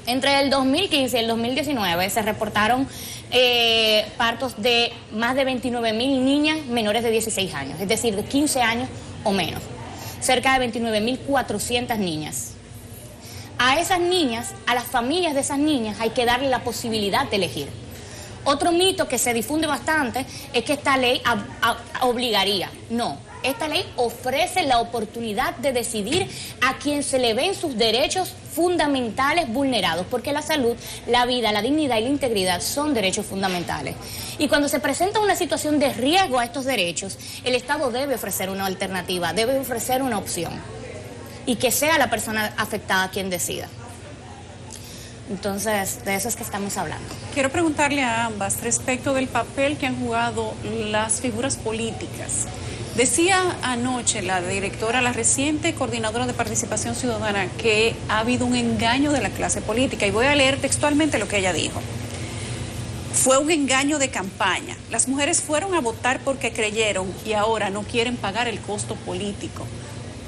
Entre el 2015 y el 2019 se reportaron partos de más de 29.000 niñas menores de 16 años, es decir, de 15 años o menos. Cerca de 29.400 niñas. A esas niñas, a las familias de esas niñas, hay que darle la posibilidad de elegir. Otro mito que se difunde bastante es que esta ley obligaría. No, esta ley ofrece la oportunidad de decidir a quien se le ven sus derechos fundamentales vulnerados, porque la salud, la vida, la dignidad y la integridad son derechos fundamentales. Y cuando se presenta una situación de riesgo a estos derechos, el Estado debe ofrecer una alternativa, debe ofrecer una opción, y que sea la persona afectada quien decida. Entonces, de eso es que estamos hablando. Quiero preguntarle a ambas respecto del papel que han jugado las figuras políticas. Decía anoche la directora, la reciente coordinadora de participación ciudadana, que ha habido un engaño de la clase política, y voy a leer textualmente lo que ella dijo. Fue un engaño de campaña. Las mujeres fueron a votar porque creyeron y ahora no quieren pagar el costo político.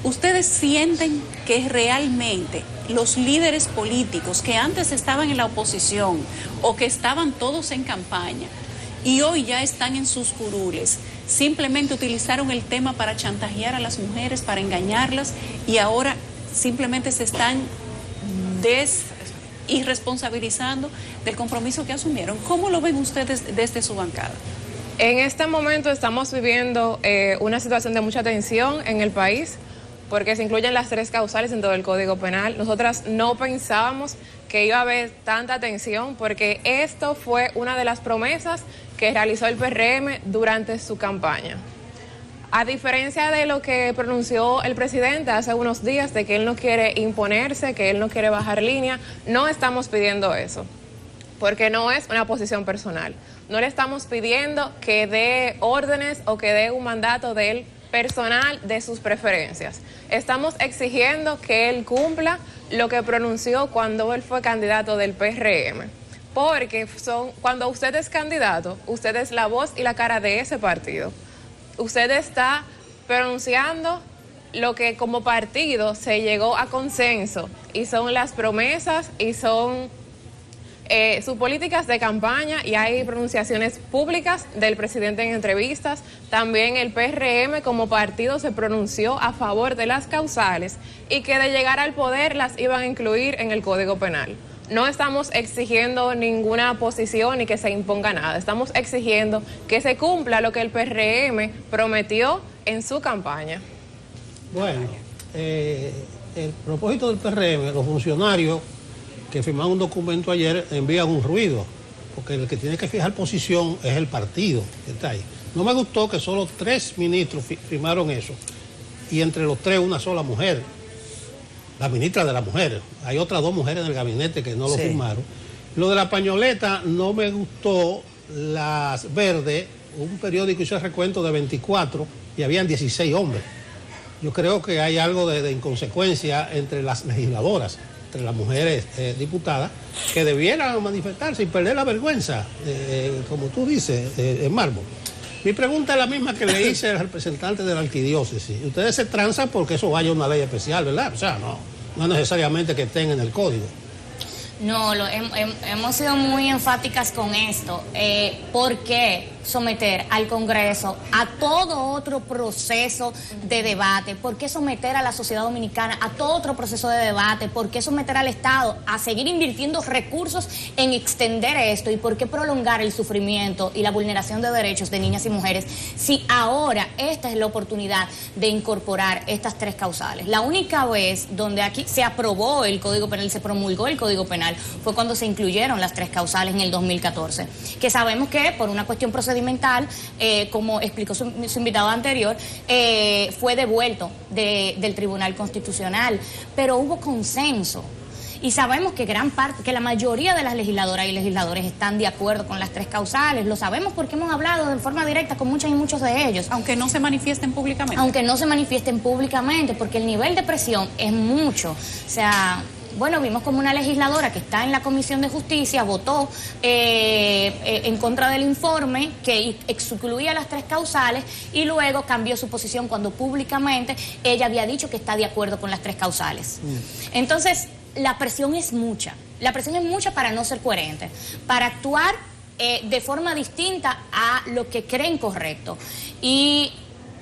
¿Ustedes sienten que realmente los líderes políticos que antes estaban en la oposición o que estaban todos en campaña y hoy ya están en sus curules, simplemente utilizaron el tema para chantajear a las mujeres, para engañarlas, y ahora simplemente se están irresponsabilizando del compromiso que asumieron? ¿Cómo lo ven ustedes desde su bancada? En este momento estamos viviendo una situación de mucha tensión en el país, porque se incluyen las 3 causales en todo el Código Penal. Nosotras no pensábamos que iba a haber tanta tensión, porque esto fue una de las promesas que realizó el PRM durante su campaña. A diferencia de lo que pronunció el presidente hace unos días, de que él no quiere imponerse, que él no quiere bajar línea, no estamos pidiendo eso, porque no es una posición personal. No le estamos pidiendo que dé órdenes o que dé un mandato del personal de sus preferencias. Estamos exigiendo que él cumpla lo que pronunció cuando él fue candidato del PRM. Porque cuando usted es candidato, usted es la voz y la cara de ese partido. Usted está pronunciando lo que como partido se llegó a consenso, y son las promesas y son sus políticas de campaña y hay pronunciaciones públicas del presidente en entrevistas. También el PRM como partido se pronunció a favor de las causales y que de llegar al poder las iban a incluir en el Código Penal. No estamos exigiendo ninguna posición ni que se imponga nada. Estamos exigiendo que se cumpla lo que el PRM prometió en su campaña. Bueno, el propósito del PRM, los funcionarios que firmaron un documento ayer envían un ruido, porque el que tiene que fijar posición es el partido que está ahí. No me gustó que solo 3 ministros firmaron eso, y entre los 3 una sola mujer, la ministra de la mujer. Hay otras 2 mujeres en el gabinete que no lo firmaron. Lo de la pañoleta no me gustó. Las Verdes, un periódico hizo el recuento de 24 y habían 16 hombres. Yo creo que hay algo de inconsecuencia entre las legisladoras, entre las mujeres diputadas, que debieran manifestarse y perder la vergüenza, como tú dices, en Mármol. Mi pregunta es la misma que le hice al representante de la arquidiócesis. Ustedes se transan porque eso vaya a una ley especial, ¿verdad? O sea, no necesariamente que estén en el código. No, hemos sido muy enfáticas con esto. ¿Por qué someter al Congreso a todo otro proceso de debate? ¿Por qué someter a la sociedad dominicana a todo otro proceso de debate? ¿Por qué someter al Estado a seguir invirtiendo recursos en extender esto? ¿Y por qué prolongar el sufrimiento y la vulneración de derechos de niñas y mujeres si ahora esta es la oportunidad de incorporar estas 3 causales? La única vez donde aquí se aprobó el Código Penal y se promulgó el Código Penal fue cuando se incluyeron las 3 causales en el 2014, que sabemos que por una cuestión procedimental, como explicó su invitado anterior, fue devuelto del Tribunal Constitucional, pero hubo consenso. Y sabemos que que la mayoría de las legisladoras y legisladores están de acuerdo con las 3 causales. Lo sabemos porque hemos hablado de forma directa con muchas y muchos de ellos. Aunque no se manifiesten públicamente. Aunque no se manifiesten públicamente, porque el nivel de presión es mucho. O sea, bueno, vimos como una legisladora que está en la Comisión de Justicia votó en contra del informe que excluía las 3 causales y luego cambió su posición cuando públicamente ella había dicho que está de acuerdo con las 3 causales. Entonces, la presión es mucha. La presión es mucha para no ser coherente, para actuar de forma distinta a lo que creen correcto. Y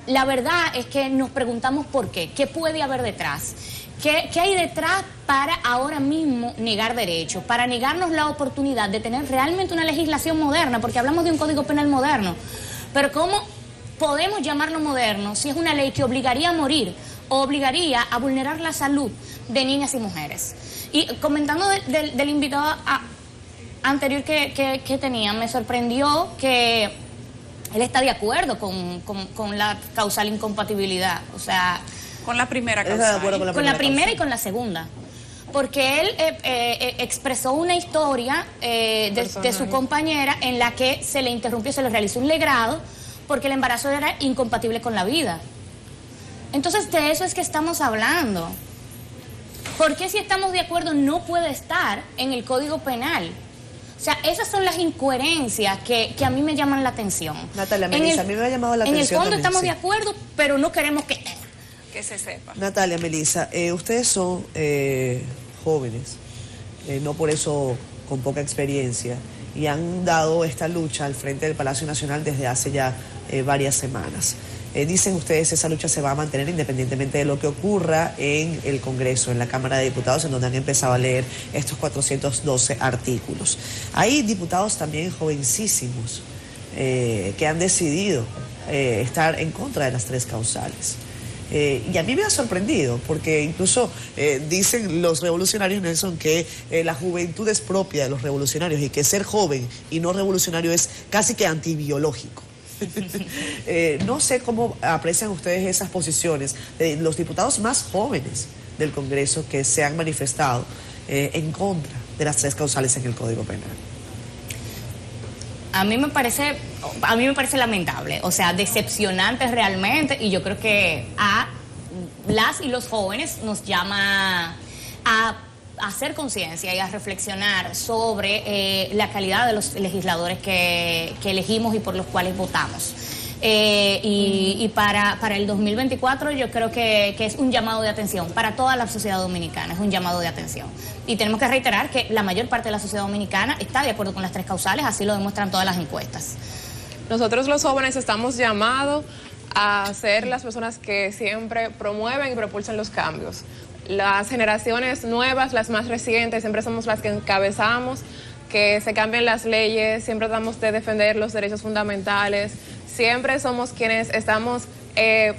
la verdad es que nos preguntamos por qué. ¿Qué puede haber detrás? ¿Qué hay detrás para ahora mismo negar derechos, para negarnos la oportunidad de tener realmente una legislación moderna? Porque hablamos de un Código Penal moderno, pero ¿cómo podemos llamarlo moderno si es una ley que obligaría a morir o obligaría a vulnerar la salud de niñas y mujeres? Y comentando del invitado anterior que tenía, me sorprendió que él está de acuerdo con la causal incompatibilidad, o sea... Con la primera causal. Con la primera y con la segunda. Porque él expresó una historia de su compañera en la que se le interrumpió, se le realizó un legrado porque el embarazo era incompatible con la vida. Entonces, de eso es que estamos hablando. ¿Por qué si estamos de acuerdo no puede estar en el Código Penal? O sea, esas son las incoherencias que a mí me llaman la atención. Natalia, Melissa, a mí me ha llamado la atención. En el fondo también, estamos de acuerdo, pero no queremos que se sepa. Natalia, Melissa, ustedes son jóvenes, no por eso con poca experiencia, y han dado esta lucha al frente del Palacio Nacional desde hace ya varias semanas. Dicen ustedes, esa lucha se va a mantener independientemente de lo que ocurra en el Congreso, en la Cámara de Diputados, en donde han empezado a leer estos 412 artículos. Hay diputados también jovencísimos que han decidido estar en contra de las 3 causales. Y a mí me ha sorprendido, porque incluso dicen los revolucionarios, Nelson, que la juventud es propia de los revolucionarios y que ser joven y no revolucionario es casi que antibiológico. No sé cómo aprecian ustedes esas posiciones de los diputados más jóvenes del Congreso que se han manifestado en contra de las 3 causales en el Código Penal. A mí me parece lamentable, o sea, decepcionante realmente, y yo creo que a las y los jóvenes nos llama a hacer conciencia y a reflexionar sobre la calidad de los legisladores que elegimos y por los cuales votamos. Y para el 2024 yo creo que es un llamado de atención para toda la sociedad dominicana, es un llamado de atención. Y tenemos que reiterar que la mayor parte de la sociedad dominicana está de acuerdo con las 3 causales, así lo demuestran todas las encuestas. Nosotros los jóvenes estamos llamados a ser las personas que siempre promueven y propulsan los cambios. Las generaciones nuevas, las más recientes, siempre somos las que encabezamos que se cambien las leyes, siempre tratamos de defender los derechos fundamentales, siempre somos quienes estamos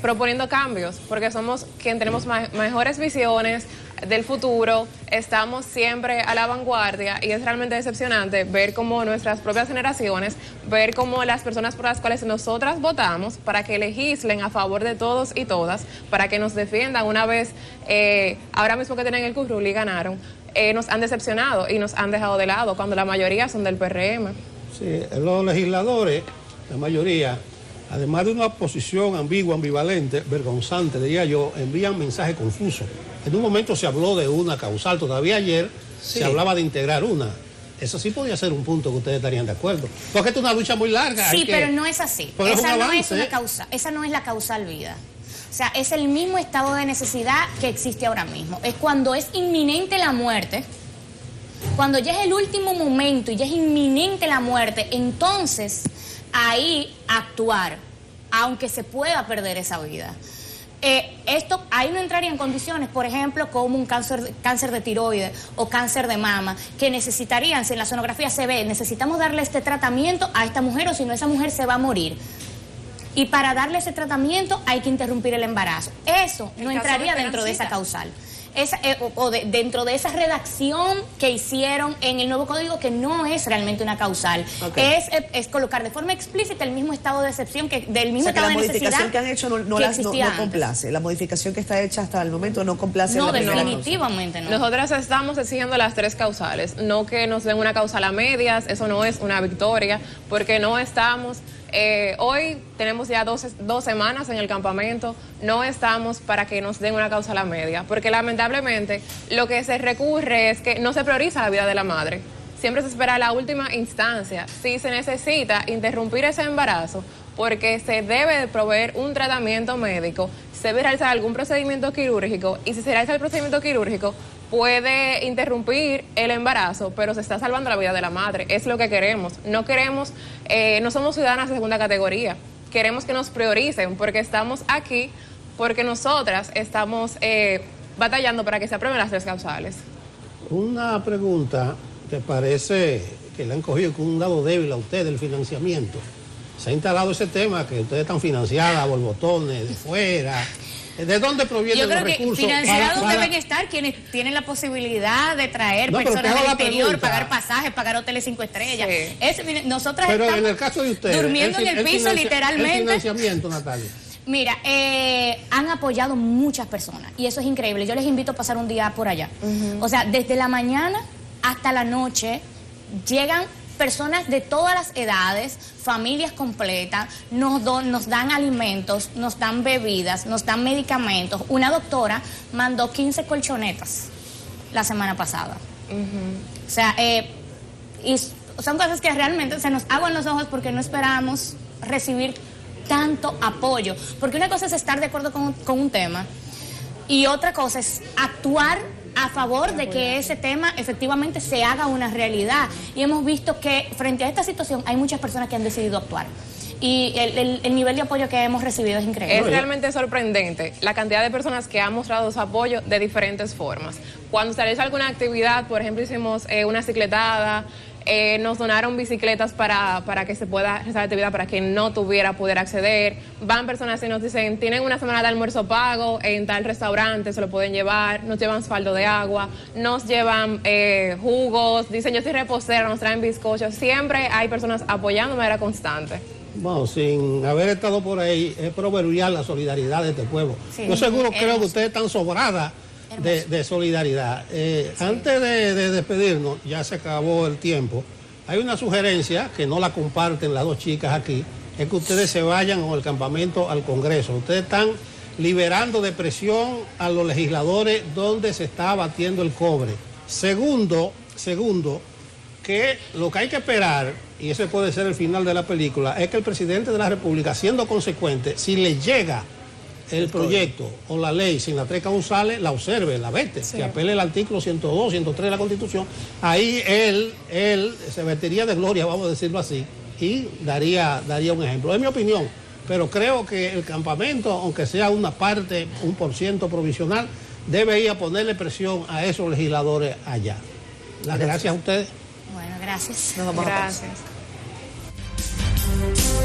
proponiendo cambios, porque somos quienes tenemos mejores visiones del futuro, estamos siempre a la vanguardia y es realmente decepcionante ver cómo nuestras propias generaciones, ver cómo las personas por las cuales nosotras votamos para que legislen a favor de todos y todas, para que nos defiendan una vez, ahora mismo que tienen el curul y ganaron, nos han decepcionado y nos han dejado de lado cuando la mayoría son del PRM. Sí, los legisladores, la mayoría, además de una posición ambigua, ambivalente, vergonzante, diría yo, envían mensajes confusos. En un momento se habló de una causal, todavía ayer se hablaba de integrar una. Eso sí podría ser un punto que ustedes estarían de acuerdo. Porque esta es una lucha muy larga. Sí, pero no es así. Esa no es una causa, esa no es la causal vida. O sea, es el mismo estado de necesidad que existe ahora mismo. Es cuando es inminente la muerte, cuando ya es el último momento y ya es inminente la muerte, entonces ahí actuar, aunque se pueda perder esa vida. Esto ahí no entraría en condiciones, por ejemplo, como un cáncer de tiroides o cáncer de mama, que necesitarían, si en la sonografía se ve, necesitamos darle este tratamiento a esta mujer o si no esa mujer se va a morir. Y para darle ese tratamiento hay que interrumpir el embarazo. Eso no entraría dentro de esa causal. Dentro de esa redacción que hicieron en el nuevo código, que no es realmente una causal. Okay. Es colocar de forma explícita el mismo estado de excepción, del mismo estado de necesidad. La modificación que han hecho no complace. La modificación que está hecha hasta el momento no complace. No, definitivamente no. Nosotras estamos exigiendo las 3 causales, no que nos den una causal a medias, eso no es una victoria, porque no estamos... hoy tenemos ya 2 semanas en el campamento, no estamos para que nos den una causa a la media, porque lamentablemente lo que se recurre es que no se prioriza la vida de la madre, siempre se espera la última instancia, si se necesita interrumpir ese embarazo, porque se debe proveer un tratamiento médico, se debe realizar algún procedimiento quirúrgico, y si se realiza el procedimiento quirúrgico, puede interrumpir el embarazo, pero se está salvando la vida de la madre. Es lo que queremos. No queremos, no somos ciudadanas de segunda categoría. Queremos que nos prioricen porque estamos aquí, porque nosotras estamos batallando para que se aprueben las 3 causales. Una pregunta que parece que le han cogido con un lado débil a usted del financiamiento. Se ha instalado ese tema que ustedes están financiadas, borbotones, de fuera... ¿De dónde provienen los recursos? Yo creo que financiados deben estar quienes tienen la posibilidad de traer personas del exterior, pagar pasajes, pagar hoteles 5 estrellas. Sí. Nosotras pero estamos en el caso de ustedes, durmiendo en el piso literalmente. El financiamiento, Natalia. Mira, han apoyado muchas personas y eso es increíble. Yo les invito a pasar un día por allá. O sea, desde la mañana hasta la noche llegan personas de todas las edades, familias completas, nos dan alimentos, nos dan bebidas, nos dan medicamentos. Una doctora mandó 15 colchonetas la semana pasada. O sea, y son cosas que realmente se nos aguan los ojos porque no esperamos recibir tanto apoyo. Porque una cosa es estar de acuerdo con un tema y otra cosa es actuar a favor de que ese tema efectivamente se haga una realidad. Y hemos visto que frente a esta situación hay muchas personas que han decidido actuar. Y el nivel de apoyo que hemos recibido es increíble. Es realmente sorprendente la cantidad de personas que han mostrado su apoyo de diferentes formas. Cuando se realiza alguna actividad, por ejemplo, hicimos una cicletada, nos donaron bicicletas para que se pueda realizar la actividad, para que no pudiera acceder. Van personas y nos dicen, tienen una semana de almuerzo pago en tal restaurante, se lo pueden llevar, nos llevan asfalto de agua, nos llevan jugos, dicen yo soy repostera, nos traen bizcochos. Siempre hay personas apoyando de manera constante. Bueno, sin haber estado por ahí, es proverbial la solidaridad de este pueblo. Sí, yo seguro creo que ustedes están sobradas de solidaridad. Antes de despedirnos, ya se acabó el tiempo, hay una sugerencia que no la comparten las 2 chicas aquí, es que ustedes se vayan con el campamento al Congreso. Ustedes están liberando de presión a los legisladores donde se está batiendo el cobre. Segundo, que lo que hay que esperar y ese puede ser el final de la película, es que el presidente de la República, siendo consecuente, si le llega el proyecto o la ley sin las 3 causales, la observe, la vete, que apele el artículo 102, 103 de la Constitución, ahí él se vestiría de gloria, vamos a decirlo así, y daría un ejemplo. Es mi opinión, pero creo que el campamento, aunque sea una parte, 1% provisional, debe ir a ponerle presión a esos legisladores allá. Las gracias a ustedes. Bueno, gracias. Nos vamos a Gracias.